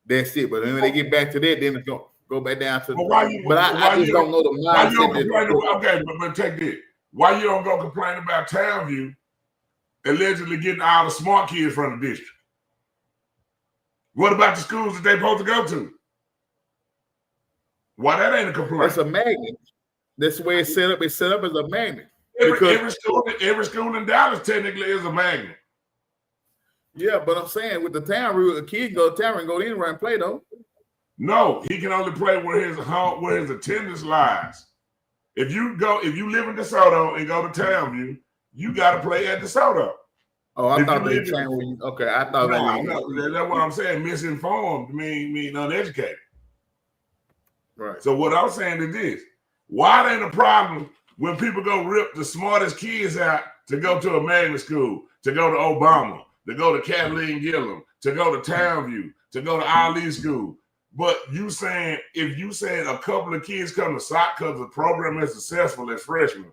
That's it. But when they get back to that, then it's gonna go back down to I just don't know the mindset. Okay, but take this. Why you don't go complain about Townview allegedly getting all the smart kids from the district? What about the schools that they supposed to go to? Why that ain't a complaint? It's a magnet. That's the way it's set up. It's set up as a magnet. Every school in Dallas technically is a magnet. Yeah, but I'm saying with the town rule, a kid go to town and go anywhere and play though. No, he can only play where his attendance lies. If you live in DeSoto and go to Townview, you got to play at DeSoto. Oh, I thought they were saying when you. Okay, I thought that's what I'm saying. Misinformed mean uneducated. Right. So what I'm saying is this: why ain't a problem when people go rip the smartest kids out to go to a magnet school, to go to Obama, to go to Kathleen Gillum, to go to Townview, to go to Ali School? But if you saying a couple of kids come to SOC because the program is successful as freshmen,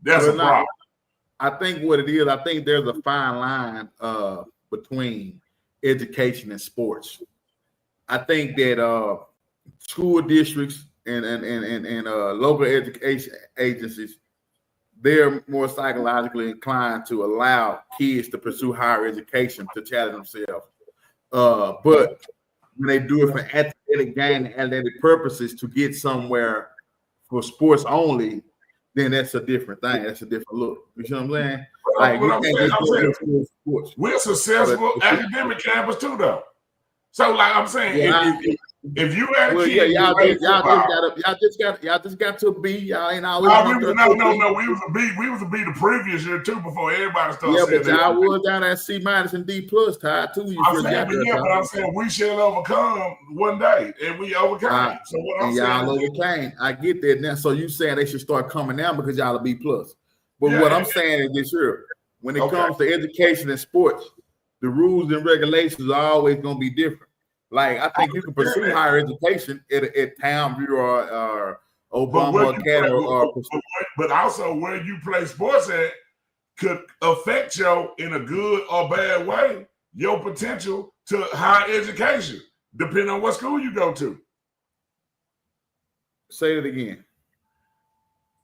that's a problem. I think what it is, I think there's a fine line between education and sports. I think that school districts and local education agencies, they're more psychologically inclined to allow kids to pursue higher education to challenge themselves. But when they do it for athletic gain and athletic purposes to get somewhere for sports only, then that's a different thing. That's a different look. You see what I'm saying? Like we're successful academic campus too, though. So, like I'm saying, if you had a kid, y'all just got to a B. Y'all ain't always. No. We was a B. We was a B the previous year too. Before everybody started. Yeah, but y'all was down at C- and D+ Todd too. But I'm saying we shall overcome one day, and we overcame. So what I'm saying, y'all overcame. I get that now. So you saying they should start coming down because y'all are B+. But what I'm saying is this here: when it comes to education and sports, the rules and regulations are always going to be different. Like I think you can pursue higher education at Townview or Obama Academy, but also where you play sports at, could affect in a good or bad way, your potential to higher education, depending on what school you go to. Say it again.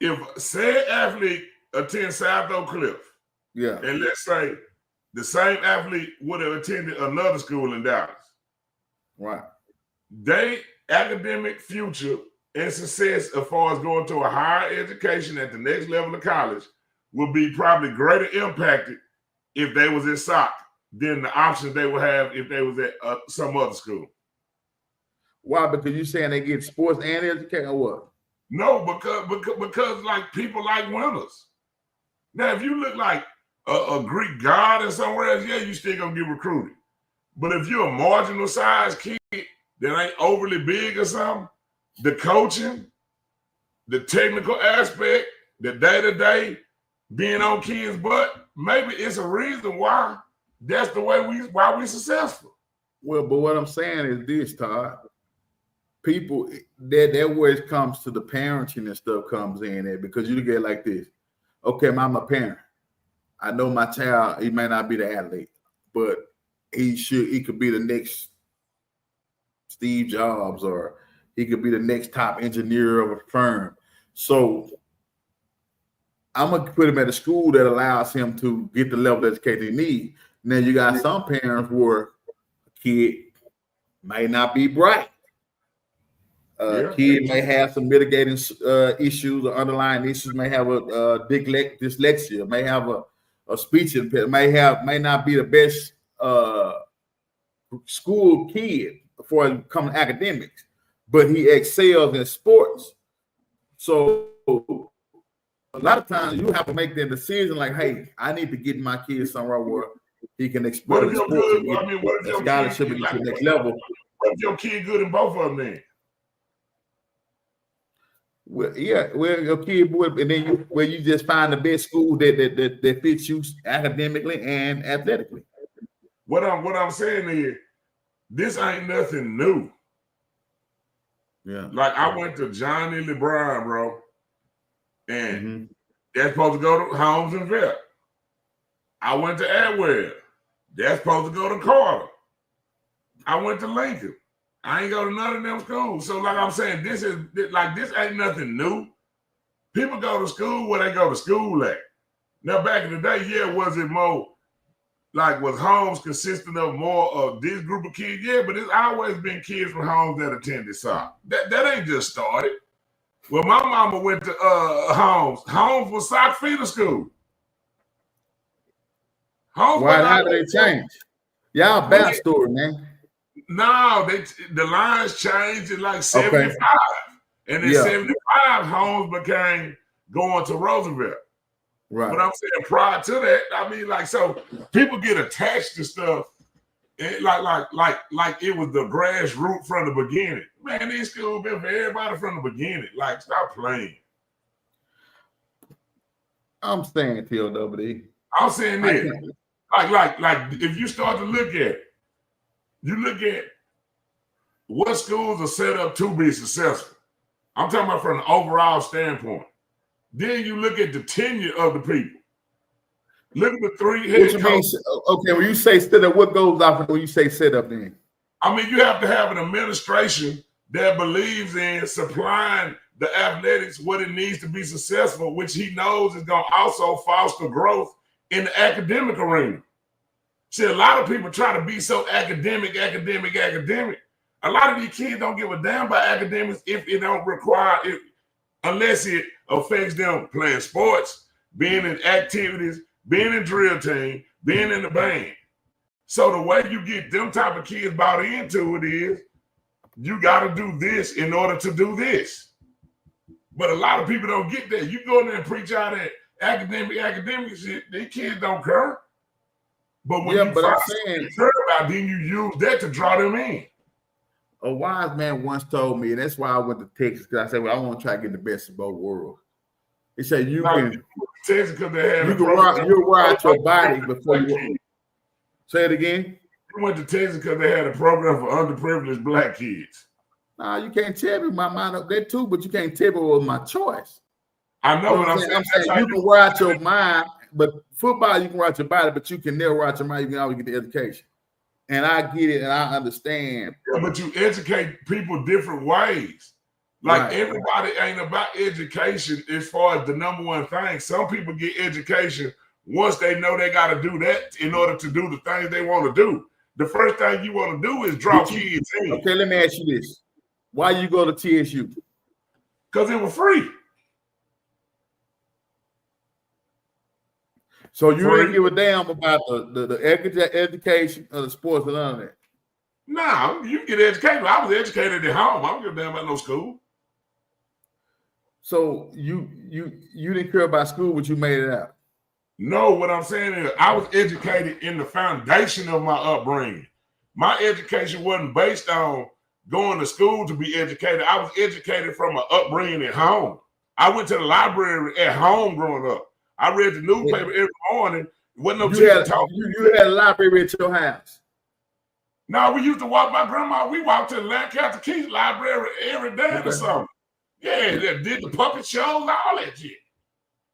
If said athlete attends South Oak Cliff, yeah, and let's say the same athlete would have attended another school in Dallas, right? They academic future and success as far as going to a higher education at the next level of college will be probably greater impacted if they was in soccer than the options they would have if they was at some other school. Why? Because you're saying they get sports and education or what? No, because like people like winners. Now, if you look like a Greek god or somewhere else, yeah, you still gonna get recruited. But if you're a marginal size kid that ain't overly big or something, the coaching, the technical aspect, the day-to-day being on kids' butt, maybe it's a reason why that's the way we're successful. Well, but what I'm saying is this, Todd. People that where it comes to the parenting and stuff comes in there, because you get like this. Okay, I'm a parent. I know my child, he may not be the athlete, but he could be the next Steve Jobs, or he could be the next top engineer of a firm. So I'm gonna put him at a school that allows him to get the level of education he needs. Now you got some parents where a kid might not be bright. Kid may have some mitigating issues or underlying issues, may have a dyslexia, may have a speech impairment, may not be the best school kid for coming academics, but he excels in sports. So a lot of times you have to make the decision like, hey, I need to get my kid somewhere where he can explore the sports and get a scholarship and get to the next level. What if your kid good in both of them then? Well, yeah, well, your kid would, and then you just find the best school that fits you academically and athletically. What I'm saying is, this ain't nothing new. Yeah, like I went to Johnny LeBron, bro, and that's supposed to go to Holmes and Vett. I went to Atwell. That's supposed to go to Carter. I went to Lincoln. I ain't go to none of them schools. So like I'm saying, this ain't nothing new. People go to school where they go to school at. Now back in the day, yeah, was it more like was Holmes consistent of more of this group of kids? Yeah, but it's always been kids from Holmes that attended soccer. That ain't just started. Well, my mama went to Holmes. Holmes was soccer feeder school. Holmes. Why? How did they change? Y'all bad story, man. No, the lines changed in like 75. Okay. And in 75, Holmes became going to Roosevelt. Right. But I'm saying prior to that, I mean, like, so people get attached to stuff and like it was the grassroots from the beginning. Man, these schools been for everybody from the beginning. Like, stop playing. I'm saying TLWD. I'm saying this. Like if you start to look at it, you look at what schools are set up to be successful. I'm talking about from an overall standpoint. Then you look at the tenure of the people. Look at the three head coaches. Okay, when you say set up, what goes off when you say set up then? I mean, you have to have an administration that believes in supplying the athletics what it needs to be successful, which he knows is going to also foster growth in the academic arena. See, a lot of people try to be so academic. A lot of these kids don't give a damn about academics if it don't require it, unless it affects them playing sports, being in activities, being in drill team, being in the band. So the way you get them type of kids bought into it is you got to do this in order to do this. But a lot of people don't get that. You go in there and preach out that academic shit, these kids don't care. But when you find something about, then you use that to draw them in. A wise man once told me, and that's why I went to Texas, because I said, well, I want to try to get the best of both worlds. He said, you can ride your body before you say it again. You went to Texas because they had a program for underprivileged black kids. Nah, you can't tell me my mind up there too, but you can't tell me what was my choice. I know what I'm saying. I'm saying you can wear out your mind but football you can watch your body, but you can never watch your mind. You can always get the education. And I get it, and I understand. Yeah, but you educate people different ways. Like everybody ain't about education as far as the number one thing. Some people get education once they know they got to do that in order to do the things they want to do. The first thing you want to do is draw kids in. Okay, let me ask you this. Why you go to TSU? Because it was free. So you didn't give a damn about the education of the sports and none of that? Nah, you get educated. I was educated at home. I don't give a damn about no school. So you didn't care about school, but you made it out. No, what I'm saying is I was educated in the foundation of my upbringing. My education wasn't based on going to school to be educated. I was educated from an upbringing at home. I went to the library at home growing up. I read the newspaper every morning. Wasn't no teacher talking. You had a library at your house. No, we used to walk. My grandma, we walked to the Lancaster Keys Library every day or something. Yeah, they did the puppet shows, all that shit.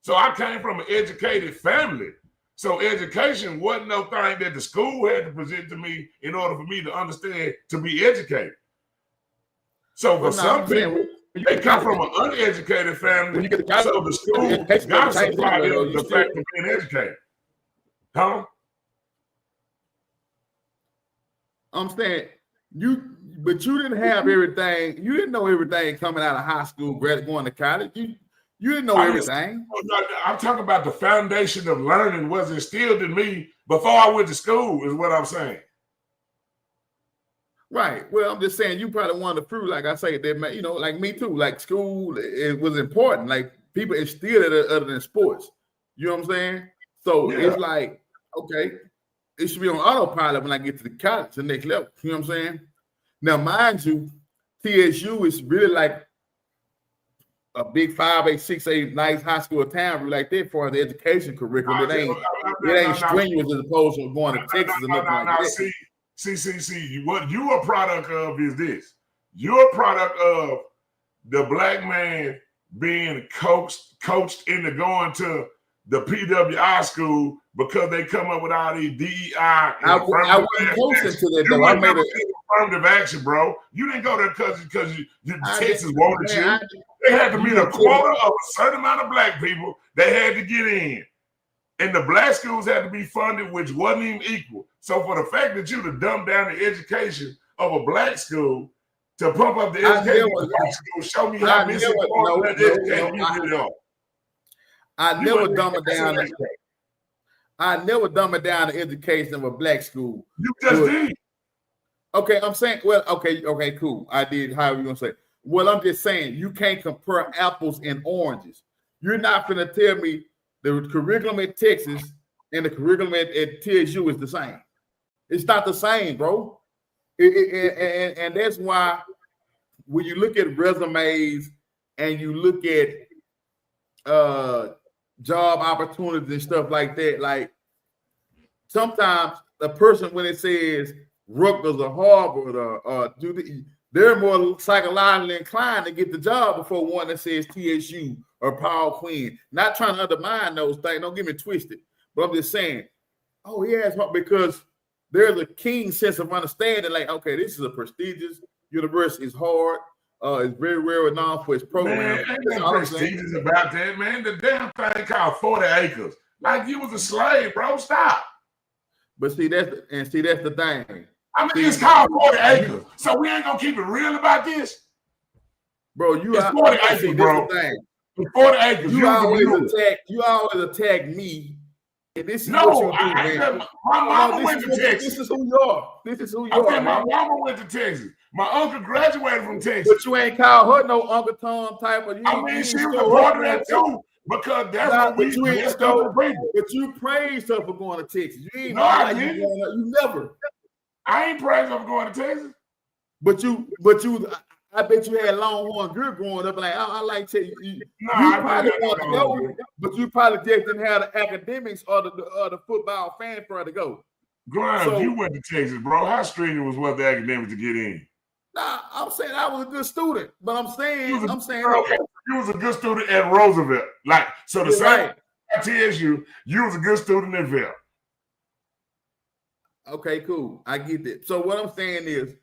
So I came from an educated family. So education wasn't no thing that the school had to present to me in order for me to understand to be educated. So for some people, they come from an uneducated family, so the school got to supply them the fact of being educated. Huh? I'm saying but you didn't have everything. You didn't know everything coming out of high school, going to college. You didn't know everything. I'm talking about the foundation of learning was instilled in me before I went to school, is what I'm saying. Right. Well, I'm just saying you probably wanted to prove, like I say, that like me too. Like school, it was important. Like people instilled it other than sports. You know what I'm saying? So it's like, okay, it should be on autopilot when I get to the college, the next level. You know what I'm saying? Now, mind you, TSU is really like a big 5A, 6A nice high school town like that for the education curriculum. It ain't strenuous as opposed to going to Texas or nothing like that. See. What you a product of is this. You're a product of the black man being coached into going to the PWI school because they come up with all these DEI. I wasn't coaching to that though. I made affirmative action, bro. You didn't go there because Texas wanted you. They had to meet a quota of a certain amount of black people they had to get in. And the black schools had to be funded, which wasn't even equal. So for the fact that you to dumb down the education of a black school to pump up the education of a black school, show me how misinformed that education you really are. I never dumb it down. I never dumb it down the education of a black school. You just did. Okay, I'm saying, well, okay, cool. I did, however you gonna say. Well, I'm just saying you can't compare apples and oranges. You're not gonna tell me the curriculum at Texas and the curriculum at TSU is the same. It's not the same, bro. And that's why when you look at resumes and you look at job opportunities and stuff like that, like sometimes the person when it says Rutgers or Harvard or they're more psychologically inclined to get the job before one that says TSU or Paul Quinn. Not trying to undermine those things. Don't get me twisted. But I'm just saying, oh, yeah, because there's a keen sense of understanding. Like, okay, this is a prestigious university. It's hard. It's very renowned for its program. Man, ain't that prestigious about that, man. The damn thing called 40 acres. Like you was a slave, bro. Stop. But see, that's the thing. I mean, it's called 40 acres. So we ain't gonna keep it real about this. Bro, it's 40 acres, bro. It's 40 acres. You always attack me. And this is what you do, man. My mama went to Texas. This is who you are. Okay, my mama went to Texas. My uncle graduated from Texas. But you ain't called her no Uncle Tom type of. I mean, she was a part of that too. Because that's what we but you praised her for going to Texas. You ain't you never. I ain't praised her for going to Texas. But you I bet you had Longhorn girl growing up, like I like to. You probably want to go, but you probably just didn't have the academics or the football fanfare to go. Grimes, you went to Texas, bro. How strenuous was the academics to get in? Nah, I'm saying I was a good student, but I'm saying okay, you was a good student at Roosevelt. Like, so the same TSU, you was a good student and failed. Okay, cool. I get that. So what I'm saying is,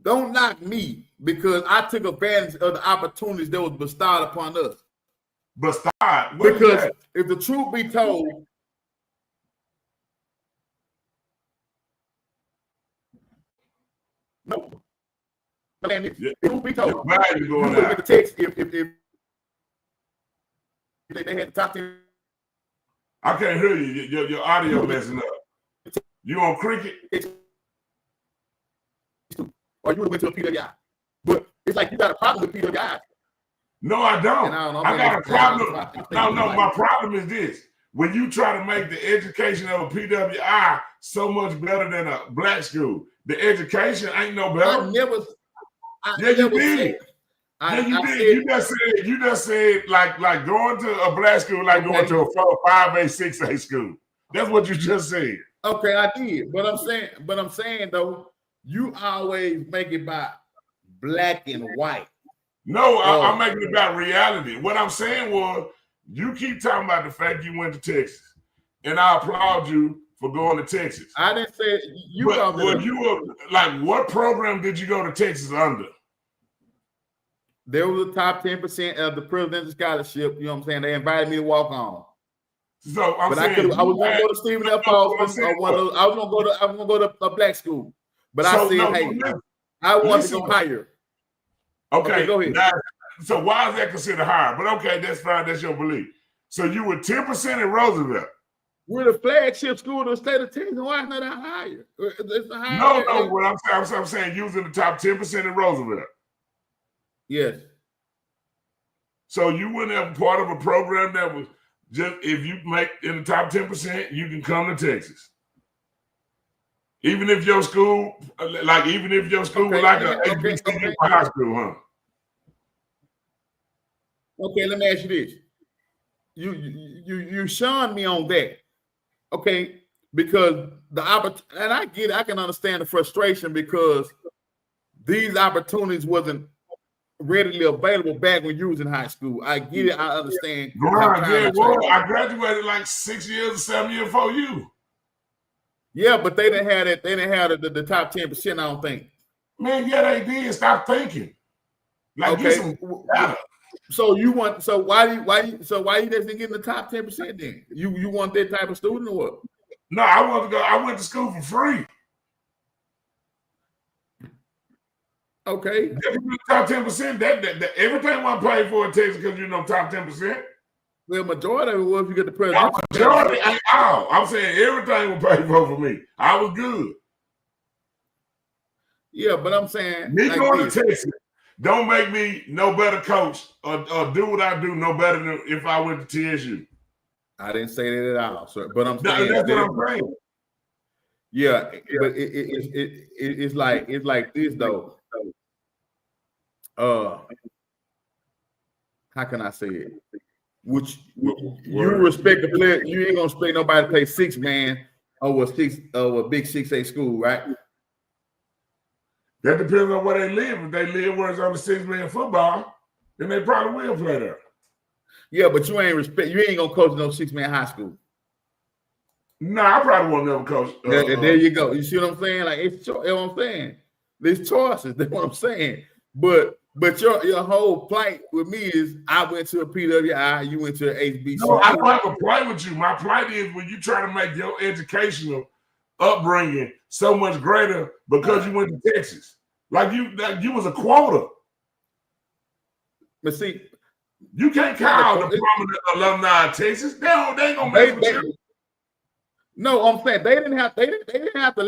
don't knock me because I took advantage of the opportunities that was bestowed upon us. Bestowed? Because if the truth be told, no. Man, if the truth be told, you would have been the text if they had the top 10. I can't hear you. Your audio messing up. You on Cricket? Or you would have went to a PWI. But it's like you got a problem with PWI. No, I don't. I got a problem. No, my problem is this. When you try to make the education of a PWI so much better than a black school, the education ain't no better. You did. You just said like going to a black school, like going to a 5A, 6A school. That's what you just said. Okay, I did. But I'm saying though, you always make it about black and white. No, I'm making it about reality. What I'm saying was, you keep talking about the fact you went to Texas, and I applaud you for going to Texas. I didn't say you. What program did you go to Texas under? There was a top 10% of the presidential scholarship. You know what I'm saying? They invited me to walk on. So I was going to go to Stephen F. Austin. I was gonna go to a black school, but I said, I want to go higher. Okay, go ahead. Now, so why is that considered higher? But okay, that's fine. That's your belief. So you were 10% in Roosevelt. We're the flagship school of the state of Texas. Why is that higher? It's higher. No. What I'm saying, you was in the top 10% in Roosevelt. Yes. So you wouldn't have part of a program that was just, if you make in the top 10%, you can come to Texas. Even if your school, was like an HBCU high school, huh? Okay, let me ask you this. You shunned me on that. Okay, because and I get it, I can understand the frustration because these opportunities wasn't readily available back when you was in high school. I get it, I understand. I graduated like 6 years or 7 years before you. Yeah, but they didn't have that. They didn't have the top 10%. I don't think. Man, yeah, they did. Stop thinking. Like, okay. So you want? So why you doesn't get in the top 10% then? You want that type of student or what? No, I want to go. I went to school for free. Okay. Top 10%. That everything I paid for in Texas because top 10%. Well, majority of it was if you get the president. Majority ain't all. I'm saying everything was paid for me. I was good. Yeah, but I'm saying me going to Texas don't make me no better coach or do what I do no better than if I went to TSU. I didn't say that at all, sir. But I'm saying that's what I'm saying. Yeah, but it's like this though. How can I say it? Which you respect the player, you ain't gonna expect nobody to play 6-man over a big 6A school, right? That depends on where they live. If they live where it's on the 6-man football, then they probably will play there. Yeah, but you ain't gonna coach no 6-man high school. No, I probably won't never coach. There you go. You see what I'm saying? Like it's you know what I'm saying. There's choices. That's what I'm saying. But your whole plight with me is I went to a PWI, you went to an HBCU. No, I don't have a plight with you. My plight is when you try to make your educational upbringing so much greater because you went to Texas. Like you was a quota. But see, you can't call the prominent alumni of Texas. They ain't gonna mess with you. No, I'm saying they didn't have to let they didn't have to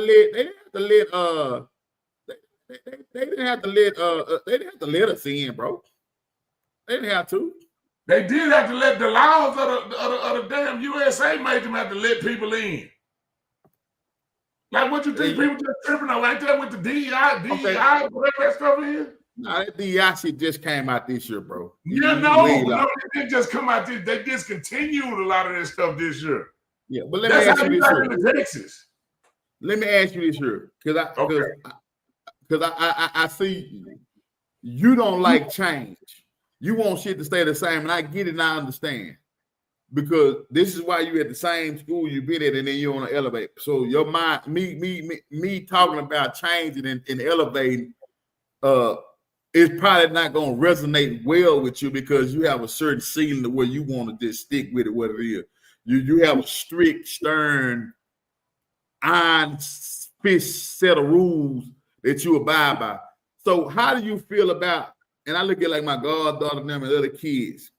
let us in, bro. They didn't have to. They did have to let the laws of the damn USA made them have to let people in. Like what you think people just tripping on like that with the DEI, whatever that stuff is? Nah, that DEI shit just came out this year, bro. Yeah, no, it didn't just come out this. They discontinued a lot of this stuff this year. Yeah, but let me ask you this here. Texas. Let me ask you this here, because I see you don't like change. You want shit to stay the same, and I get it and I understand. because this is why you at the same school you've been at, and then you're on the elevator. So your mind, me talking about changing and elevating, it's probably not going to resonate well with you because you have a certain ceiling to where you want to just stick with it, what it is. You have a strict, stern, iron fist set of rules that you abide by. So how do you feel about, and I look at like my goddaughter and them and other kids,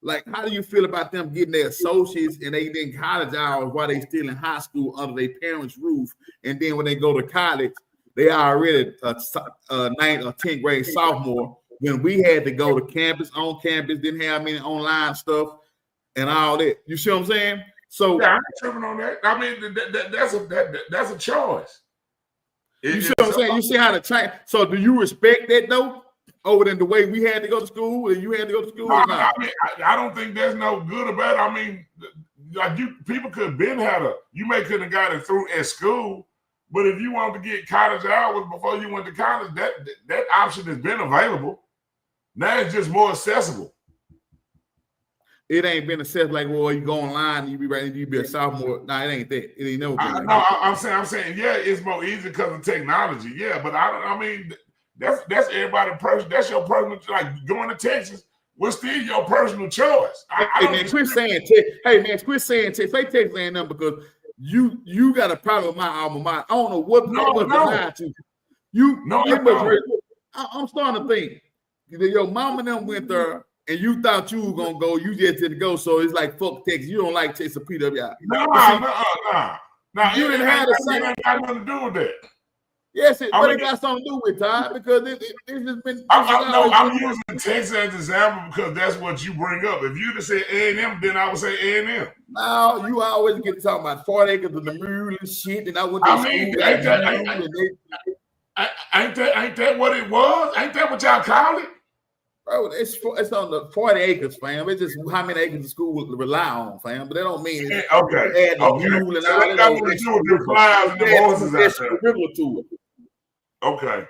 like how do you feel about them getting their associates and they in college hours while they still in high school under their parents' roof, and then when they go to college, they are already a 9th or 10th grade sophomore when we had to go to campus, on campus, didn't have any online stuff and all that. You see what I'm saying? So yeah, I'm tripping on that. I mean, that's a choice. You see what I'm saying? You see how to change. So do you respect that though? Over than the way we had to go to school and you had to go to school? No, I mean, I don't think there's no good about it. I mean, like people could have been you may couldn't have got it through at school, but if you wanted to get college hours before you went to college, that option has been available. Now it's just more accessible. It ain't been accessible like, well, you go online, you be ready, you be a sophomore. No, it ain't that. It ain't never been. I'm saying, yeah, it's more easy because of technology. Yeah, but I mean, that's everybody's person. That's your personal, like going to Texas was still your personal choice. Hey man, quit saying Texas. Say Texas ain't nothing because you got a problem with my alma mater. I don't know what denied to you. I'm starting to think your mama and them went there. And you thought you were gonna go, you just didn't go. So it's like fuck Texas. You don't like Texas PWI. No. You didn't have the same. It got nothing to do with that. Yes, it got something to do with Todd because this has been. I'm using Texas as an example because that's what you bring up. If you'd have said A&M, then I would say A&M. No, you always get talking about 40 acres of the mule and shit, and I went to school. Ain't that what it was? Ain't that what y'all call it? Bro, it's on the 40 acres, fam. It's just how many acres the school will rely on, fam. But that don't mean it's okay. And all that. Got to do with the flyers and the horses out there. To it. Okay.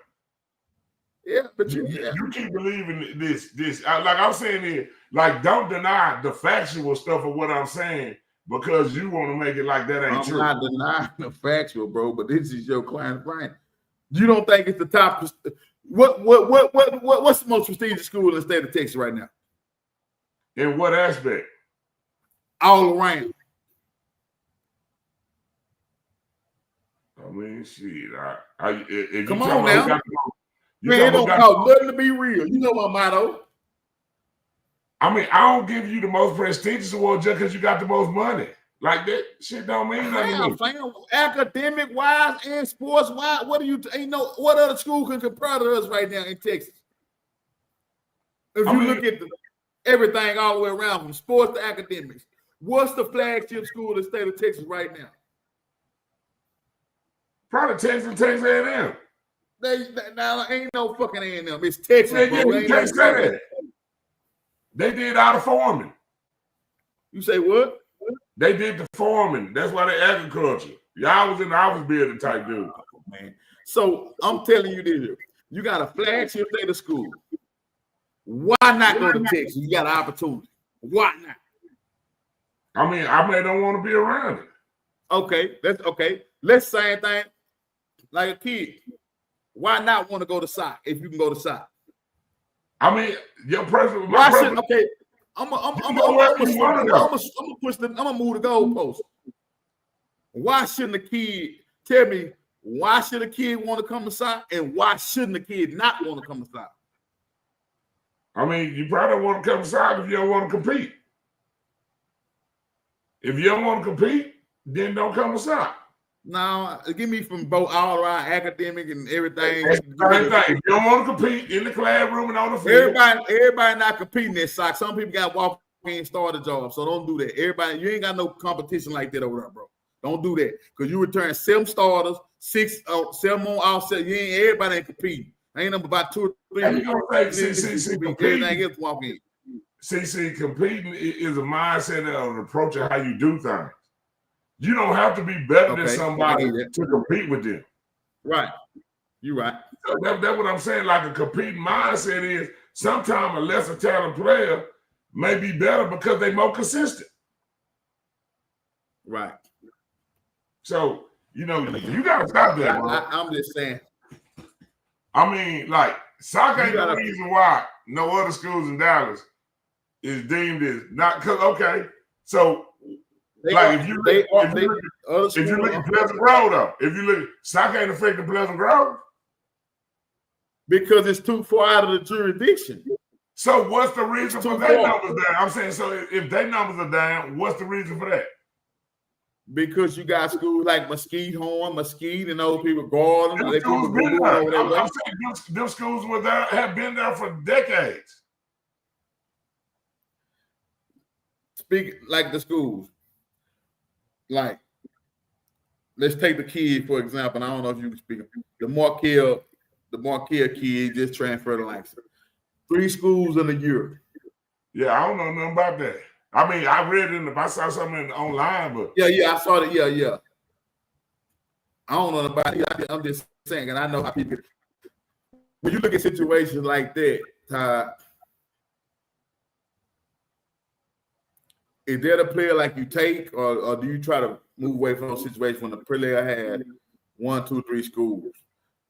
Yeah, but you keep believing this. Like I'm saying here, like don't deny the factual stuff of what I'm saying because you want to make it like that ain't true. I'm not denying the factual, bro. But this is your client's brain. You don't think it's the top? What's the most prestigious school in the state of Texas right now? In what aspect? All around. I mean, shit. Come on now. Man, it don't cost nothing to be real. You know my motto. I mean, I don't give you the most prestigious award just because you got the most money. Like that shit don't mean nothing. Academic wise and sports wise, what other school can compare to us right now in Texas? If you look at everything all the way around from sports to academics, what's the flagship school in the state of Texas right now? Probably Texas A&M. Now ain't no fucking A&M. It's Texas. They did out of farming. You say what? They did the farming. That's why they agriculture. Y'all was in the office building type dude. Oh, man. So I'm telling you this. You got a flagship state of school. Why not go to Texas? You got an opportunity. Why not? I mean, I may don't want to be around it. Okay, that's okay. Let's say thing like a kid. Why not want to go to SOC if you can go to SOC? I mean, your personal. Okay. I'm gonna move the goalpost. Why shouldn't a kid tell me? Why should a kid want to come to SOC, and why shouldn't a kid not want to come to SOC? I mean, you probably don't want to come to SOC if you don't want to compete. If you don't want to compete, then don't come to SOC. No, give me from both all around academic and everything. If you don't want to compete in the classroom and on the field. Everybody not competing at SOC. Some people got walk-in starter jobs, so don't do that. Everybody, you ain't got no competition like that over there, bro. Don't do that because you return 7 starters, 7 more offset. Everybody ain't competing. Ain't number about 2 or 3. Everything else walk in. Competing is a mindset of an approach of how you do things. You don't have to be better than somebody to compete with them. Right. You're right. So that's what I'm saying. Like a competing mindset is sometimes a lesser talented player may be better because they're more consistent. Right. So, you gotta stop that, bro. I'm just saying. I mean, like, soccer ain't the reason why no other schools in Dallas is deemed as not because so if you look at Pleasant Grove though, if you look, soccer ain't affecting Pleasant Grove because it's too far out of the jurisdiction. So what's the reason for their numbers down? I'm saying, so if their numbers are down, what's the reason for that? Because you got schools like Mesquite, and those people Garden. I'm saying them schools were there, have been there for decades. Speak like the schools. Like, let's take the kid, for example. I don't know if you can speak. The Marquette kid just transferred to Langston. 3 schools in a year. Yeah, I don't know nothing about that. I mean, I read it I saw something online, but yeah, I saw it. Yeah. I don't know about it. I'm just saying, and I know how people. When you look at situations like that, Todd, is there a player like you take, or do you try to move away from those situations when the player had 1, 2, 3 schools?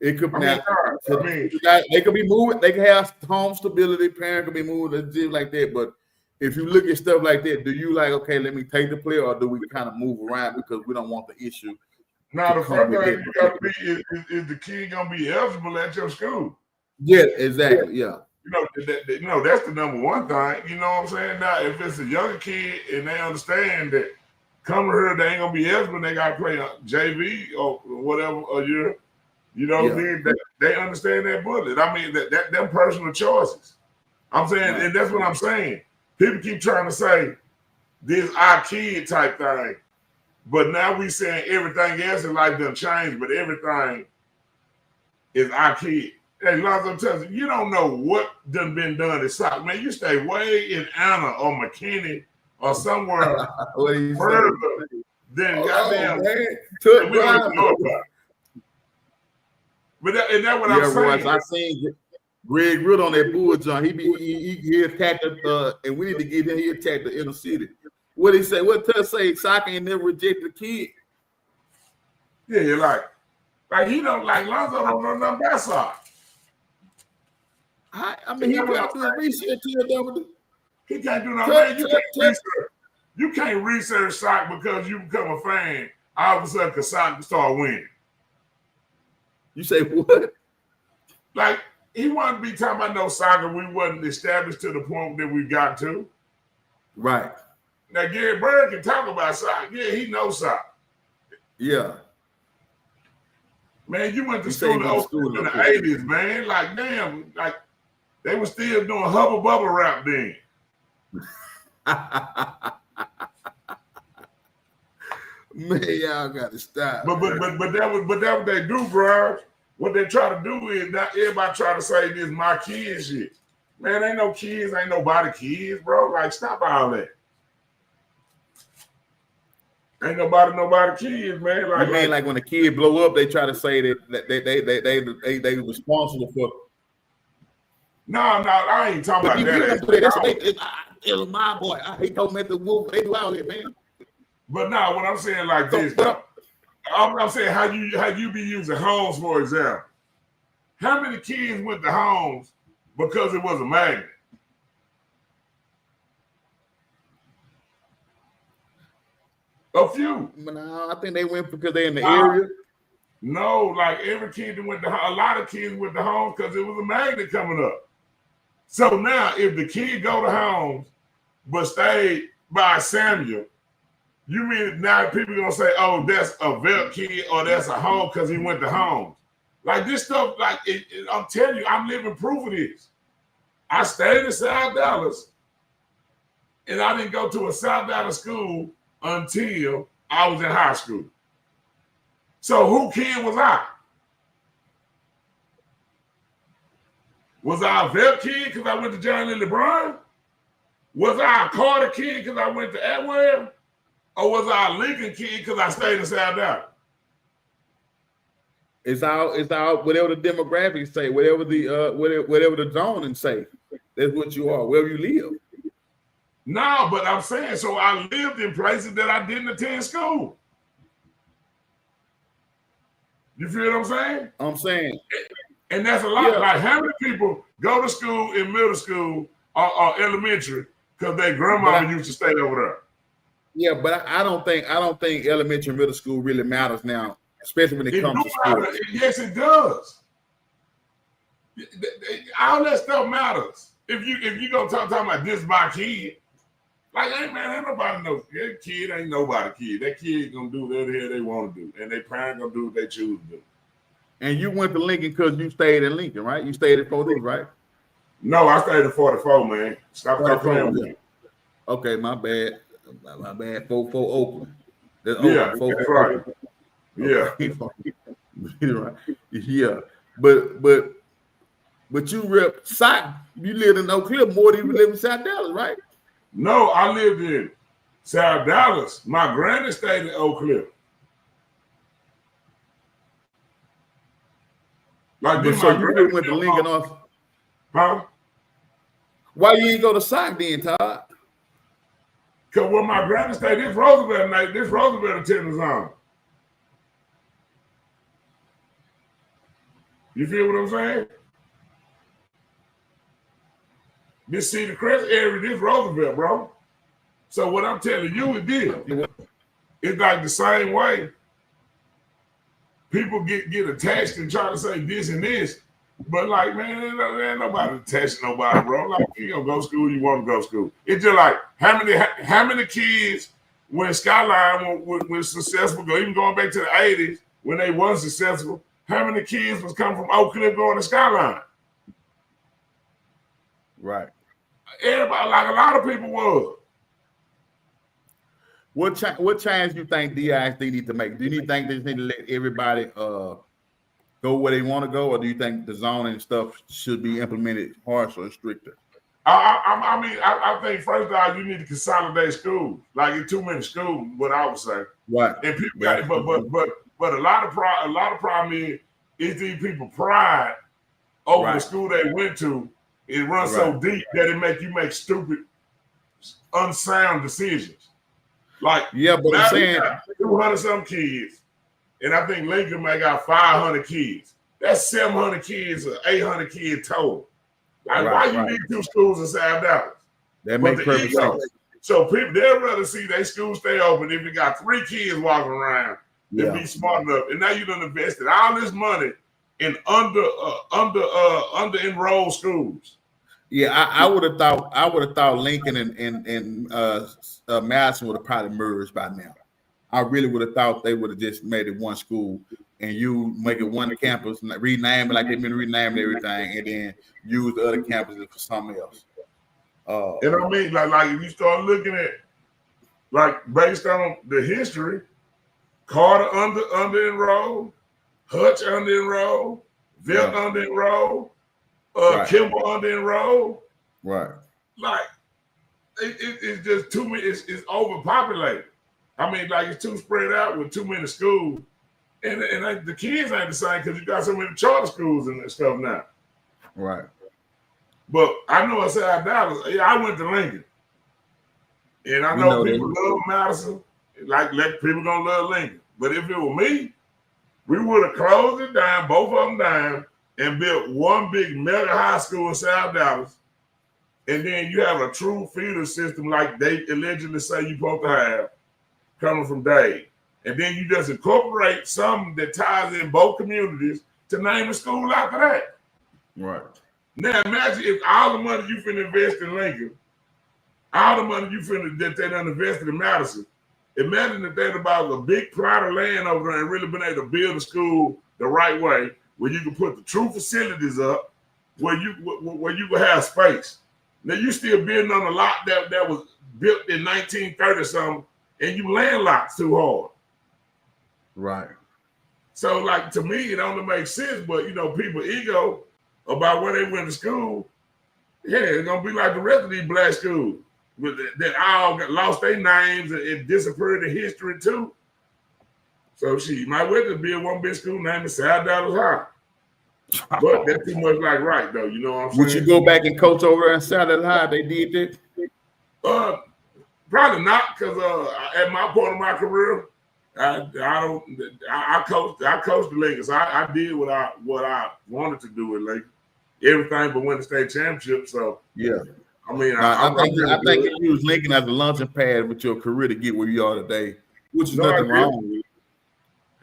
It could they could be moving. They can have home stability. Parent could be moving and things like that. But if you look at stuff like that, do you like, okay, let me take the player, or do we kind of move around because we don't want the issue? Now, the first thing you got to be is the kid gonna be eligible at your school? Yeah, exactly. Yeah. That's the number one thing. You know what I'm saying? Now, if it's a younger kid and they understand that coming here, they ain't gonna be eligible, they gotta play JV or whatever a year. You know what I mean? They understand that bullet. I mean, that them personal choices. I'm saying, and that's what I'm saying. People keep trying to say this our kid type thing, but now we saying everything else in life done changed, but everything is our kid. Hey, Lonzo tells you don't know what done been done at soccer. Man, you stay way in Anna or McKinney or somewhere further than goddamn. We don't even know about it. But that's what I'm saying. Royce, I seen Greg Root on that bull jump. He attacked and we need to get him. He attacked the inner city. What he say? What Tuss say? Soccer ain't never rejected a kid. Yeah, you're like he don't like Lonzo don't know nothing about soccer. I mean, he can't do research here. He can't do nothing. You can't research soccer because you become a fan. All of a sudden, because soccer start winning. You say what? Like, he wanted to be talking about no soccer. We wasn't established to the point that we got to. Right. Now, Gary Bird can talk about soccer. Yeah, he knows soccer. Yeah. Man, you went to school in the 80s, man. Like, damn, like, they were still doing Hubba Bubba rap then. Man, y'all got to stop. But that what they do, bro. What they try to do is not everybody try to say this my kids shit. Man, ain't no kids, ain't nobody kids, bro. Like, stop all that. Ain't nobody kids, man. Like, you mean like when a kid blow up, they try to say that they responsible for. No, I ain't talking about that. It was my boy. He told me the wolf. They do out here, man. But no, what I'm saying like this. I'm saying how you be using homes, for example. How many kids went to homes because it was a magnet? A few. No, I think they went because they're in the area. No, like every kid that went to a lot of kids went to homes because it was a magnet coming up. So now, if the kid go to homes but stayed by Samuel, you mean now people gonna say, "Oh, that's a Velt kid," or "That's a home because he went to homes." Like this stuff, like I'm telling you, I'm living proof of this. I stayed in South Dallas, and I didn't go to a South Dallas school until I was in high school. So who kid was I? Was I a Velt kid because I went to John and LeBron? Was I a Carter kid because I went to Atwell? Or was I a Lincoln kid because I stayed in South Dallas? It's out whatever the demographics say, whatever the zoning say. That's what you are, wherever you live. No, but I'm saying, so I lived in places that I didn't attend school. You feel what I'm saying? I'm saying. And that's a lot. Yeah. Like, how many people go to school in middle school or elementary because their grandmama used to stay over there? Yeah, but I don't think elementary and middle school really matters now, especially when it comes to sports. Yes, it does. All that stuff matters. If you gonna talk about this my kid, like, hey man, ain't nobody know that kid ain't nobody kid. That kid gonna do whatever the hell they want to do, and their parents gonna do what they choose to do. And you went to Lincoln because you stayed in Lincoln, right? You stayed at 40, right? No, I stayed at 44, man. Stop playing with me. Okay, my bad. My bad. 44 Oakland. That's Oakland. 44 right. Yeah. Right. Yeah. But you rep South. You lived in Oak Cliff more than you live in South Dallas, right? No, I lived in South Dallas. My granny stayed in Oak Cliff. Like, so you went to Lincoln also? Huh? Why you ain't go to South then, Todd? Because when my granny stayed, this Roosevelt attendance on. You feel what I'm saying? This Cedar Crest area, this Roosevelt, bro. So what I'm telling you is this. It's like the same way people get attached and try to say this and this. But like, man, ain't nobody attached to nobody, bro. Like, you gonna go to school, you want to go to school. It's just like how many kids when Skyline was successful, even going back to the 80s when they was successful, how many kids was coming from Oak Cliff going to Skyline? Right. Everybody, like a lot of people was. What change do you think DISD need to make? Do you think they need to let everybody go where they want to go, or do you think the zoning stuff should be implemented harsher and stricter? I think first of all, you need to consolidate schools. Like, it's too many schools, what I would say. Right. And people got it, but a lot of problem is these people pride over the school they went to. It runs so deep that it make you make stupid, unsound decisions. Like, yeah, but I'm saying 200 some kids, and I think Lincoln may got 500 kids. That's 700 kids or 800 kids total. Like, why you need two schools in South Dallas? That makes perfect sense. So people, they'd rather see their school stay open if you got 3 kids walking around than be smart enough. And now you done invested all this money in under enrolled schools. Yeah, I would have thought Lincoln and Madison would have probably merged by now. I really would have thought they would have just made it one school and you make it one campus, rename it like they've been renaming everything, and then use the other campuses for something else. And I mean, like if you start looking at, like, based on the history, Carter under enrolled, Hutch under enrolled, Vilt under enrolled, Kimball under enrolled. Right. Like, it's just too many. It's overpopulated. I mean, like, it's too spread out with too many schools, and the kids ain't the same because you got so many charter schools and stuff now. Right. But I know I said Dallas. Yeah, I went to Lincoln, and I know people love Madison. Like people gonna love Lincoln. But if it were me, we would have closed it down, both of them down, and built one big mega high school in South Dallas. And then you have a true feeder system like they allegedly say you're supposed to have coming from Dave. And then you just incorporate something that ties in both communities to name a school after that. Right. Now imagine if all the money you finna invest in Lincoln, all the money that they done invested in Madison, imagine that they'd about a big plot of land over there and really been able to build a school the right way, where you can put the true facilities up, where you would have space. Now you still building on a lot that was built in 1930 something, and you landlocked too hard. Right. So, like, to me, it only makes sense, but people ego about where they went to school. Yeah, it's gonna be like the rest of these black schools that all lost their names and disappeared in history too. So she might well just build one big school named South Dallas High. But that's too much like right though, you know what I'm saying? Would you go back and coach over there in South Dallas High? They did that? Probably not, because at my point of my career, I coached the Lakers. I did what I wanted to do with Lakers. Everything but win the state championship. So yeah. I mean, I think you use Lincoln as a launching pad with your career to get where you are today, which is nothing wrong with it.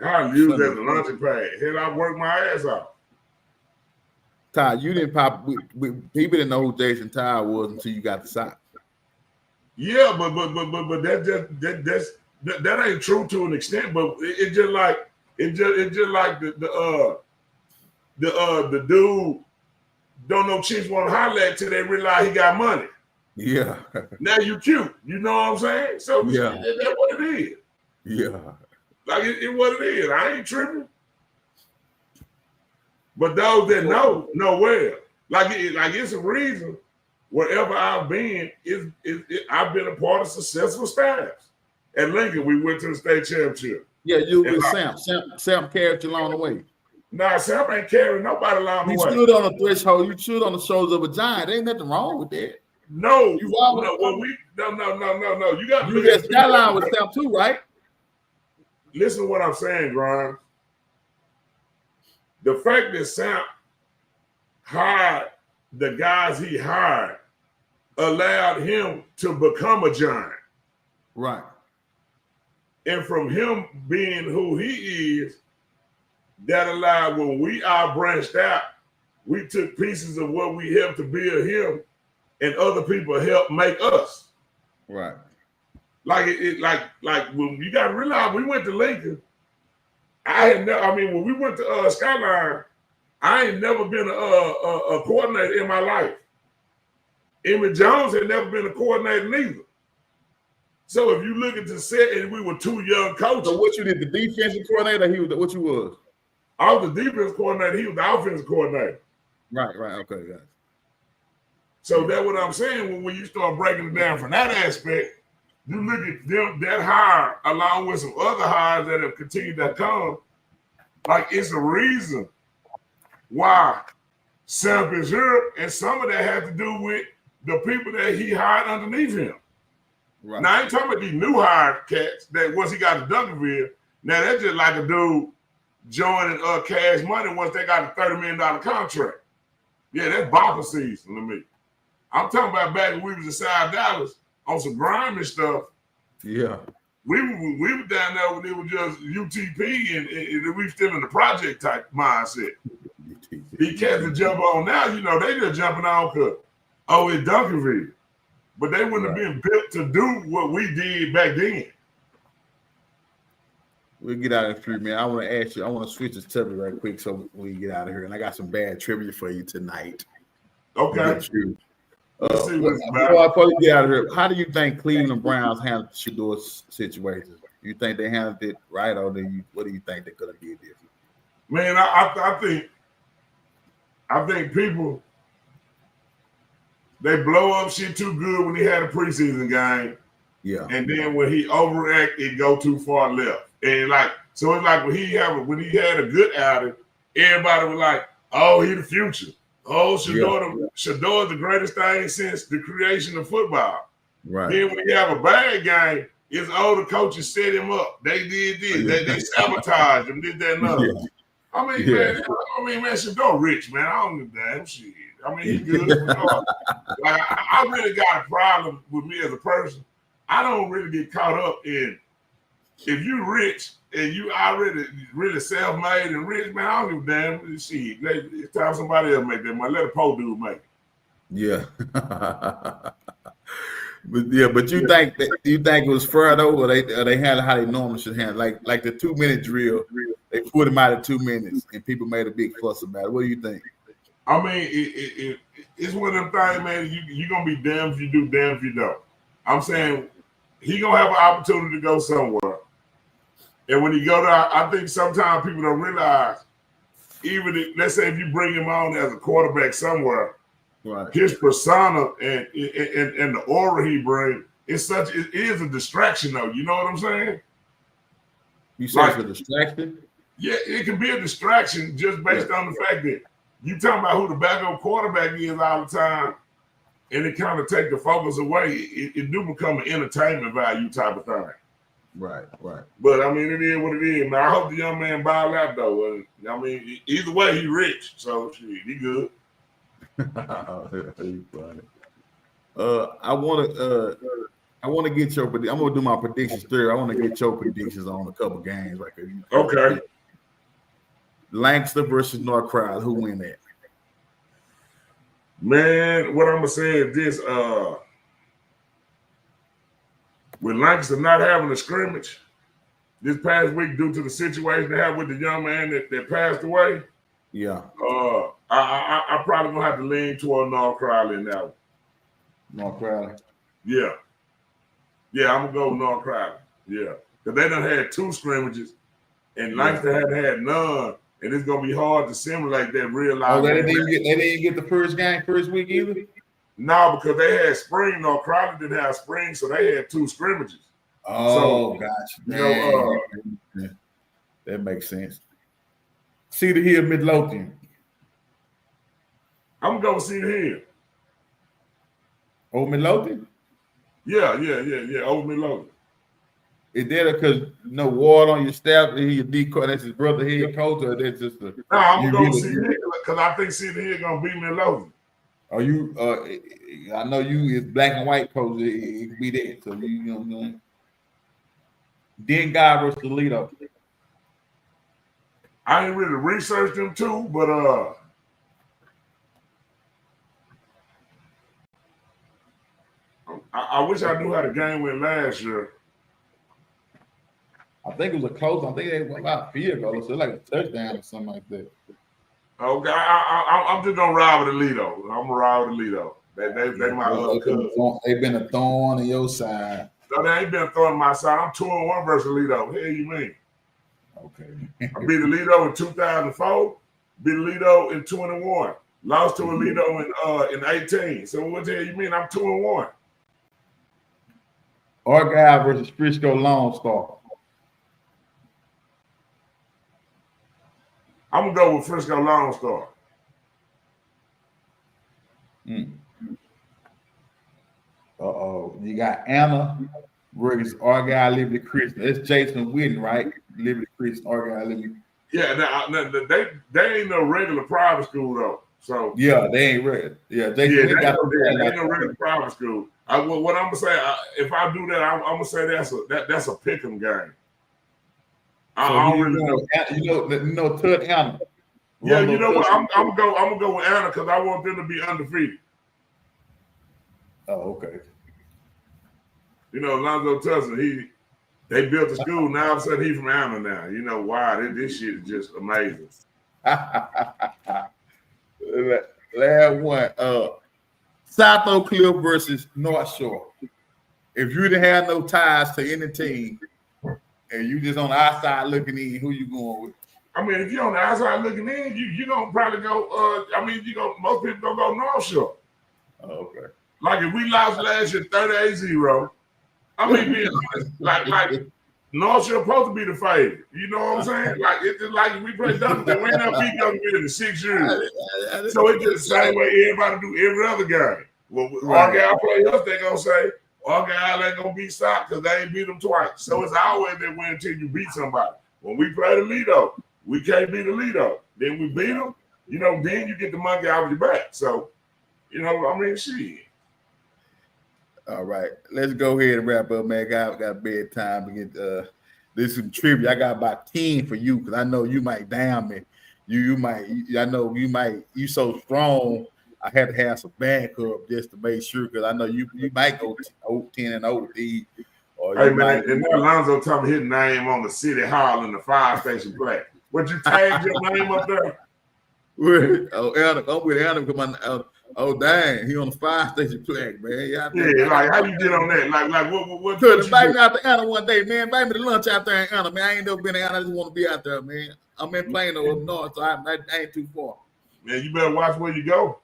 I use it as a launching pad. Hell, I worked my ass off. Todd, you didn't pop. People didn't know who Jason Todd was until you got the Sox. Yeah, but that ain't true to an extent. But it's just like the dude don't know chicks want to holler at till they realize he got money. Yeah. Now you cute. You know what I'm saying? So yeah, that's what it is. Yeah. Like it what it is. I ain't tripping. But those that know well. Like it's a reason wherever I've been, I've been a part of successful staffs. At Lincoln, we went to the state championship. Yeah, you with Sam. Sam carried you along the way. Nah, Sam ain't carrying nobody along the way. You stood on the threshold. You stood on the shoulders of a giant. There ain't nothing wrong with that. No. You always, no. You got to look at that line with Sam too, right? Listen to what I'm saying, Grimes. The fact that Sam hired the guys he hired allowed him to become a giant. Right. And from him being who he is, that allowed when we all branched out, we took pieces of what we helped to build him, and other people helped make us. Right. Like when you got to realize we went to Lincoln. When we went to Skyline, I ain't never been a coordinator in my life. Emmett Jones had never been a coordinator neither. So if you look at the set, and we were two young coaches. So what you did, the defensive coordinator? What you was? I was the defense coordinator. He was the offensive coordinator. Right. Okay, guys. So that's what I'm saying. When you start breaking it down from that aspect, you look at them, that hire, along with some other hires that have continued to come. Like it's a reason why Sam is here, and some of that has to do with the people that he hired underneath him. Right. Now I ain't talking about these new hired cats that once he got to Duncanville. Now that's just like a dude joining Cash Money once they got a $30 million contract. Yeah, that's bopper season to me. I'm talking about back when we was inside Dallas on some grimy stuff. Yeah. We were down there when it was just UTP and we still in the project type mindset. These cats that jump on now, they just jumping on because, it's Duncanville. But they wouldn't have been built to do what we did back then. We'll get out of the street, man. I want to switch the subject right quick so we get out of here. And I got some bad trivia for you tonight. Okay. Before we get out of here, how do you think Cleveland Browns handled Shador's situation? You think they handled it right, or what do you think they could have did different? Man, I think people, they blow up shit too good when he had a preseason game. Yeah. And then when he overact, it go too far left. And so it's like when he had a good outing, everybody was like, "Oh, he the future. Oh, Shador's the greatest thing since the creation of football." Right. Then when you have a bad game, his older coaches set him up. They did this. They sabotaged him. Did that and other. Yeah. Man, Shador rich, man. I don't give a damn shit. He good. I really got a problem with me as a person. I don't really get caught up in if you rich and you already really self-made and rich, man, I don't give a damn. Shit, it's time somebody else make that money. Let a poor dude make it. Yeah. But you think it was fair though, or they handled how they normally should handle, like the 2-minute drill. They put him out at 2 minutes, and people made a big fuss about it. What do you think? It's one of them things, man. You're gonna be damned if you do, damned if you don't. I'm saying he gonna have an opportunity to go somewhere, and when he go there, I think sometimes people don't realize. Let's say if you bring him on as a quarterback somewhere, right, his persona and the aura he brings it is a distraction though. You know what I'm saying? You say it's a distraction? Yeah, it can be a distraction just based on the fact that you talking about who the backup quarterback is all the time, and it kind of take the focus away. It do become an entertainment value type of thing. Right. But I mean, it is what it is. Man, I hope the young man ball out though. I mean, either way, he rich, so shit, he good. He's funny. I want to get your. I'm gonna do my predictions third. I want to get your predictions on a couple games, like Okay. Lancaster versus North Crowd. Who win that? Man, what I'm gonna say is this: with Lancaster not having a scrimmage this past week due to the situation they had with the young man that passed away, yeah, I probably gonna have to lean toward North Crowley in that one. North Crowley. Yeah, I'm gonna go with North Crowley. Yeah, because they done had 2 scrimmages, and Lancaster hadn't had none, and it's gonna be hard to simulate that real life. Oh, they didn't get the first game first week either. No, because they had spring. North Crowley didn't have spring, so they had 2 scrimmages. Oh, gotcha. That makes sense. Cedar Hill, Midlothian. I'm gonna go with Cedar Hill. Old Midlothian? Yeah. Old Midlothian. Is that because no Ward on your staff? He your decoy, that's his brother head coach, or that's just a? No, I'm gonna go with Cedar Hill because I think Cedar Hill gonna beat Midlothian. Are you? I know you is black and white coach. It could be that. So you know what I'm saying. Then guy versus Toledo. I ain't really researched them too, but I wish I knew how the game went last year. I think it was a close. I think they went about field goal, so like a touchdown or something like that. Okay, I'm just gonna ride with Toledo. I'm gonna ride with Toledo. They my cousins. They've been a thorn on your side. No, they ain't been a thorn on my side. I'm 2-1 versus Toledo. What the hell you mean? Okay. I beat Toledo in 2004. Beat Toledo in 21. Lost to Toledo in 18. So what the hell you mean? I'm 2-1. Argyle versus Frisco Lone Star. I'm gonna go with Frisco Lone Star. You got Anna versus Argyle Liberty Christian. That's Jason Whitten, right? Liberty Christian, Argyle Liberty. Yeah, they ain't no regular private school though. So yeah, they ain't regular. Yeah, Jason Whitten got they ain't no regular private school. What I'm gonna say, if I do that, I'm gonna say that's a pick'em game. I don't really know. You know Todd Anna. Yeah, you know what? I'm gonna go with Anna because I want them to be undefeated. Oh, okay. You know, Lonzo Tussle, they built the school. Now all of a sudden he's from Anna now. You know why? This shit is just amazing. Last one. South Oak Cliff versus North Shore. If you didn't have no ties to any team and you just on the outside looking in, who you going with? I mean, if you're on the outside looking in, you gonna probably go. Most people gonna go North Shore. Oh, okay. Like if we lost last year 38-0, I mean, being honest, like North Shore supposed to be the favorite. You know what I'm saying? Like it's just like if we play Duncan, we ain't never beat Duncan in 6 years. So it's just the same way everybody do every other game. Well, Argyle play us, they gonna say Argyle ain't gonna beat Stock because they ain't beat them twice. So it's always that win until you beat somebody. When we play Toledo, we can't beat Toledo. Then we beat them. You know, then you get the monkey out of your back. So, you know, I mean, shit. All right, let's go ahead and wrap up, man. Got bedtime to get this some trivia. I got about 10 for you because I know you might down me. You so strong. I had to have some backup just to make sure because I know you might go 10-0 with these. Hey man, and now Lonzo told me his name on the city hall in the fire station plaque. Would you tag your name up there? Adam, I'm with Adam. Come on. Oh dang, he on the fire station plaque, man. Yeah, like how you get on that? Like what could invite me out to Anna one day, man. Invite me to lunch out there in Anna, man. I ain't never been in Anna. I just want to be out there, man. I'm in Plano up north, so I ain't too far. Man, you better watch where you go.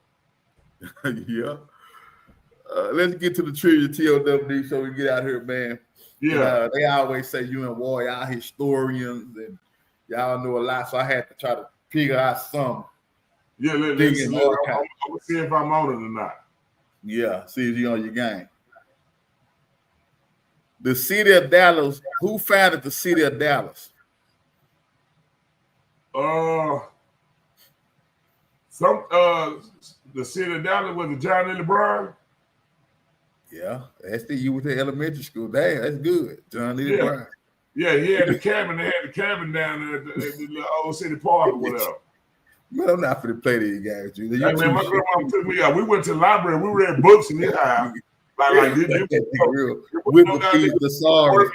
Yeah. Let's get to the trivia TOWD so we get out here, man. Yeah. They always say you and Roy, y'all historians and y'all know a lot, so I had to try to figure out something. Yeah, let's see if I'm on it or not. Yeah, see if you on your game. The city of Dallas. Who founded the city of Dallas? The city of Dallas was the John L. Brown. Yeah, that's you went to elementary school. Damn, that's good. John L. Brown. Yeah, he had the cabin. They had the cabin down there at the old city park or whatever. Man, I'm not finna play these games, G. Hey, man, my grandma took me out. We went to the library. We read books in this house. Like this real. With the sorry.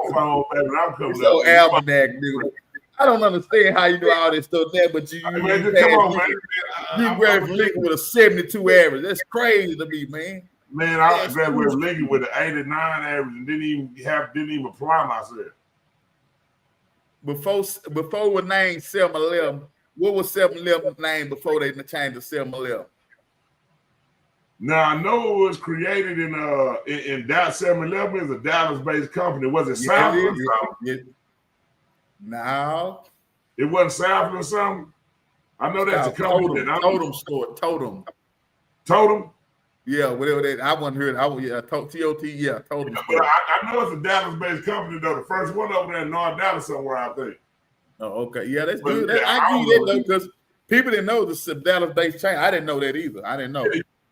So almanac, nigga. I don't understand how you do all this stuff there, but you come on, man. You graduated from Lincoln with a 72 average. That's crazy to me, man. Man, I graduated from Lincoln with an 89 average and didn't even apply myself. Before we named 7-Eleven, what was 7-Eleven name before they changed to 7-Eleven? Now I know it was created in Dallas. 7-Eleven is a Dallas-based company. Was it Southland or something? No. It wasn't Southland or something? I know that's a company. Totem store. Totem. Totem? Yeah, whatever that. I wasn't heard. TOT. Yeah, Totem. But I know it's a Dallas-based company though. The first one over there in North Dallas somewhere, I think. Oh, okay. Yeah, that's good. I give you that though, because people didn't know the Dallas-based chain. I didn't know that either. I didn't know.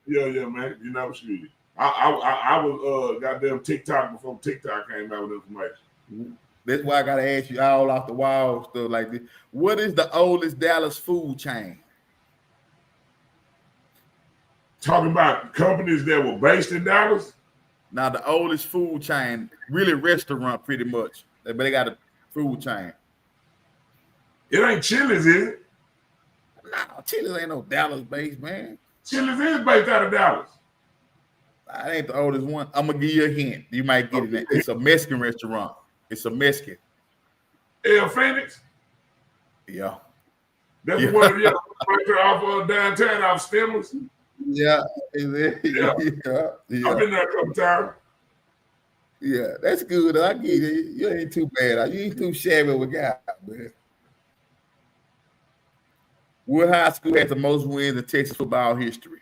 Yeah, man. You know, shoot. I was goddamn TikTok before TikTok came out with information. That's why I gotta ask you all off the wall stuff like this. What is the oldest Dallas food chain? Talking about companies that were based in Dallas? Now the oldest food chain, really restaurant pretty much. But they got a food chain. It ain't Chili's, is it? No, Chili's ain't no Dallas based, man. Chili's is based out of Dallas. That ain't the oldest one. I'm gonna give you a hint. You might get it. It's a Mexican restaurant. It's a Mexican. El Phoenix? Yeah. That's the one right there off downtown off Stemless. Yeah. Yeah. I've been there a couple times. Yeah, that's good. I get it. You ain't too bad. You ain't too shabby with guy, man. What high school has the most wins in Texas football history?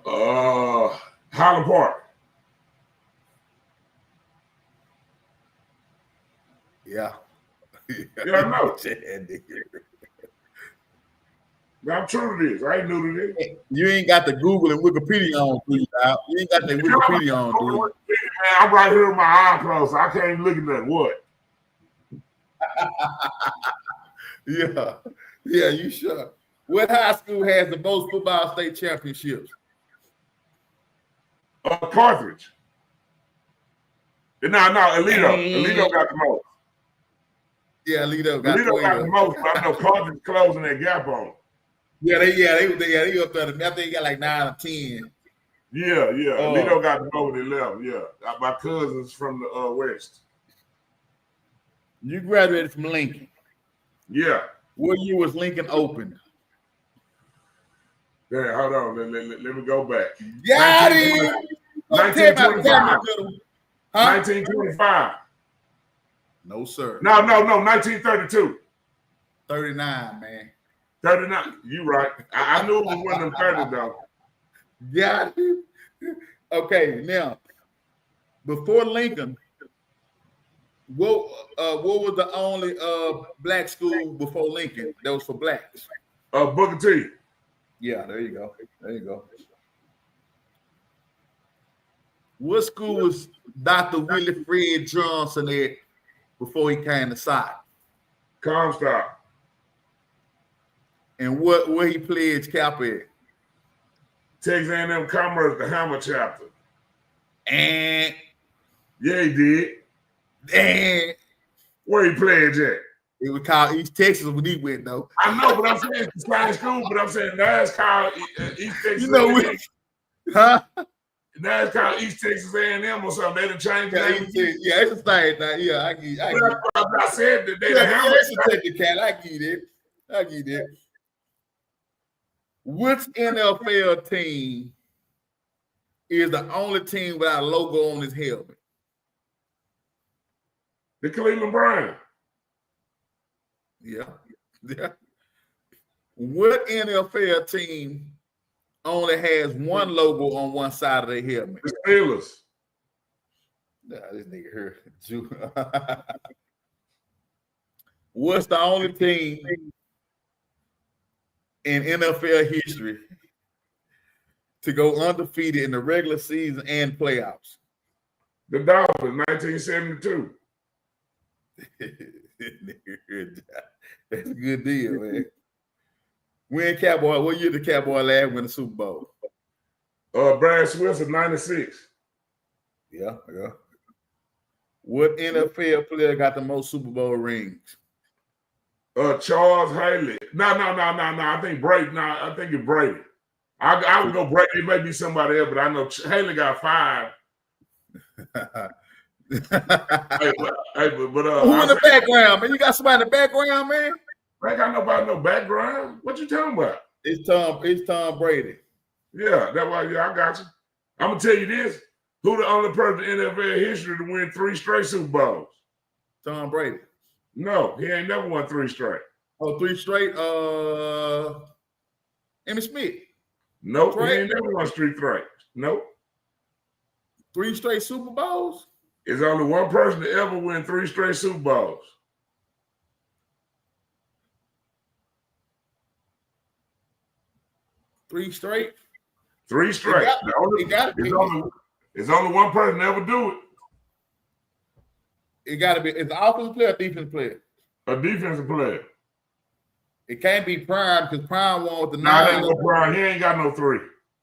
Highland Park. Yeah. Yeah, I know. I'm true to this. I ain't new to this. You ain't got the Google and Wikipedia on, do you? You ain't got that Wikipedia on, do you? Man, I'm right here with my eye closed. So I can't even look at that. What? Yeah, you sure? What high school has the most football state championships? Carthage. No, Alito. Alito got the most. Yeah, Alito got the most. I know Carthage closing that gap on. They up there. I think they got like 9 or 10. Yeah. Alito got the most 11. Yeah, my cousins from the West. You graduated from Lincoln. Yeah. What year was Lincoln opened? Yeah, hold on. Let me go back. Got it. 1925. 1925. No, sir. No. 1932. 39, man. 39. You right. I knew it was one of them 30 though. Got it. Okay, now before Lincoln, what was the only black school before Lincoln that was for blacks? Booker T. Yeah, there you go. What school was Dr. Willie Fred Johnson at before he came to SOC? Comstock. And where he pledged cap at? Texas A&M Commerce, the Hammer chapter. And yeah, he did. And where he pledged at? It was called East Texas when he went though. I know, but I'm saying it's the same school. But I'm saying now it's called East Texas. You know, huh? Now it's called East Texas A&M or something. They done changed the name. Yeah, it's the same now. Yeah, I get. I said that they I get it. Which NFL team is the only team without a logo on his helmet? The Cleveland Browns. Yeah. What NFL team only has one logo on one side of their helmet? The Steelers. Nah, this nigga here. What's the only team in NFL history to go undefeated in the regular season and playoffs? The Dolphins, 1972. That's a good deal, man. What year did the Cowboy last win the Super Bowl? Brad Switzer, 96. Yeah. What NFL player got the most Super Bowl rings? Charles Haley. No. I think Brady. No, I think it's Brady. I would go Brady. It may be somebody else, but I know Haley got 5. Hey, but who in the background, man? You got somebody in the background, man? I ain't got nobody no background. What you talking about? It's Tom Brady. Yeah, that's why. Yeah, I got you. I'm gonna tell you this: who the only person in NFL history to win 3 straight Super Bowls? Tom Brady. No, he ain't never won 3 straight. Oh, 3 straight. Emmitt Smith. Nope, Right. he ain't never won 3 straight. Nope. 3 straight Super Bowls? There's only one person to ever win 3 straight Super Bowls. Three straight? 3 straight. It's only one person to ever do it. It got to be. It's an offensive player or defensive player? A defensive player. It can't be Prime because Prime won with the 9. Nah, ain't no Prime. He ain't got no 3.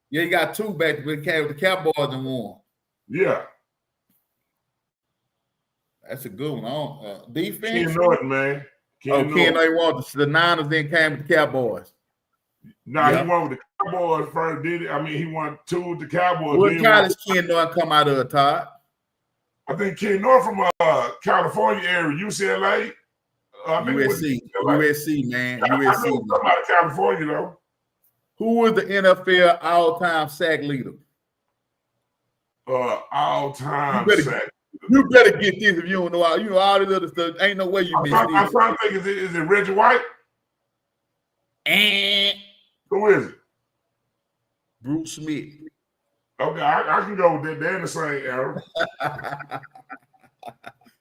Yeah, he got 2 back with the Cowboys and 1. Yeah. That's a good one. Defense? Ken Norton, man. Ken Norton won the Niners, then came with the Cowboys. Nah, he won with the Cowboys first, did it? I mean, he won 2 with the Cowboys. What college Ken Norton come out of, Todd? I think Ken Norton from California area, UCLA. USC, man. I know come out of California, though. Who was the NFL all-time sack leader? All-time sack. You better get this if you don't know all. You know all this other stuff. Ain't no way you missed it. I'm trying to think. Is it Reggie White? Who is it? Bruce Smith. Okay, I can go with that. They're in the same era.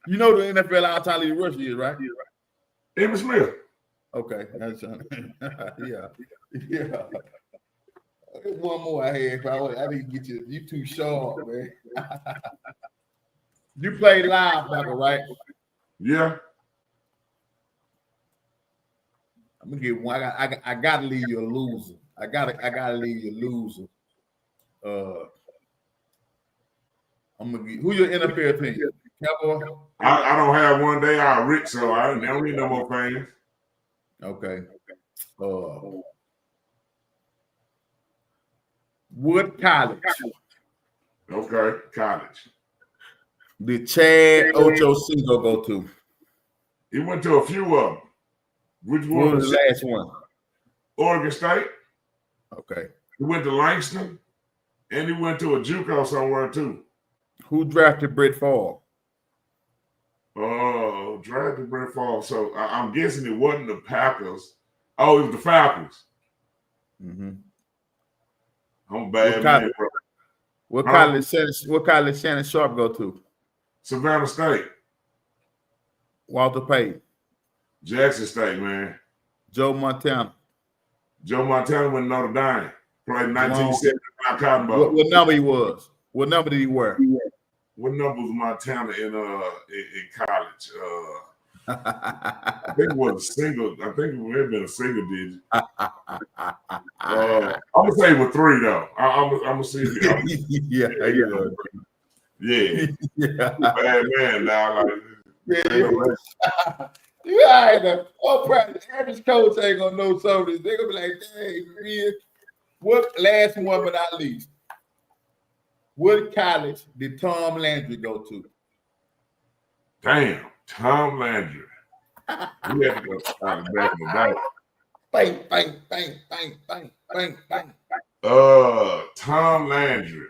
You know the NFL all-time leader rusher is, right? Emmitt Smith. Okay. That's yeah. There's one more I had. I didn't get you. You too short, man. You played linebacker, right? Yeah. I'm gonna get one. I gotta leave you a loser. I gotta leave you a loser. I'm gonna get who your NFL team? Cowboy? I don't have one day out rich, so I don't need no more fans. Okay. What college? Okay, college. Did Chad Ochocinco go to? He went to a few of them. Which one was the last one? Oregon State. Okay. He went to Langston, and he went to a JUCO somewhere too. Who drafted Brett Favre? Drafted Brett Favre. So I'm guessing it wasn't the Packers. Oh, it was the Falcons. Mm-hmm. I'm bad, man. What college Shannon Sharp go to? Savannah State. Walter Payton. Jackson State, man. Joe Montana. Joe Montana went to Notre Dame. Played 1979 Cotton Bowl. What number he was? What number did he wear? What number was Montana in college? I think it was a single. I think it may have been a single digit. I'm gonna say it was 3 though. I'm gonna see. Yeah. Bad man now. The average coach ain't gonna know some of this. They're gonna be like, "Hey, man, what?" Last one but not least. What college did Tom Landry go to? Damn, Tom Landry. We had to go to college back in the day. Bang. Tom Landry.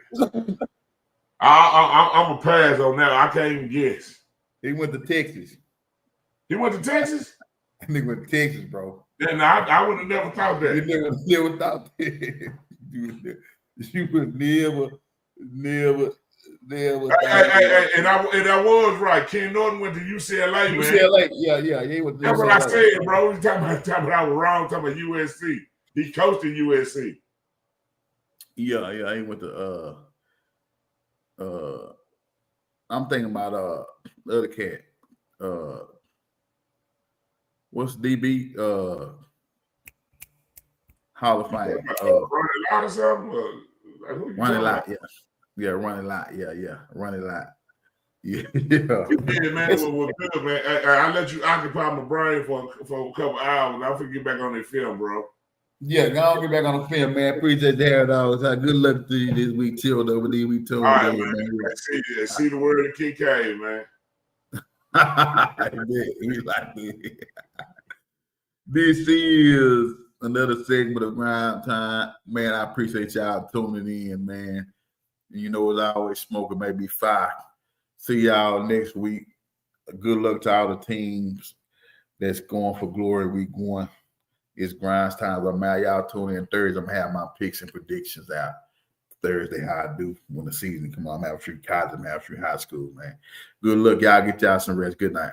I'm a pass on that. I can't even guess. He went to Texas. He went to Texas? He went to Texas, bro. Then I would have never thought that. You never thought that. You would never. And I was right. Ken Norton went to UCLA, man. UCLA, yeah, he went to That's UCLA. what I said, bro. You talking about I was wrong. Talking about USC. He coached at USC. Yeah, he went to I'm thinking about the other cat. What's DB? Hall of Fame. Running Lott or something? Running Lott, yeah. Yeah, Running Lott. Yeah. Running Lott. Yeah. Yeah, man, it was good, man. I let you occupy my brain for a couple hours. I'll forget back on that film, bro. Yeah, go get back on the film, man. Appreciate the hair dogs. Good luck to you this week. Chilled over there. We told all right, you, man. See the word of KK, man. We like it. This is another segment of Grind Time. Man, I appreciate y'all tuning in, man. You know, as I always, smoking maybe 5. See y'all next week. Good luck to all the teams that's going for glory week 1. It's GrimesTime. I'm out. Y'all tune in Thursday. I'm having my picks and predictions out Thursday, how I do when the season come on. I'm having free college. I'm having free high school, man. Good luck, y'all. Get y'all some rest. Good night.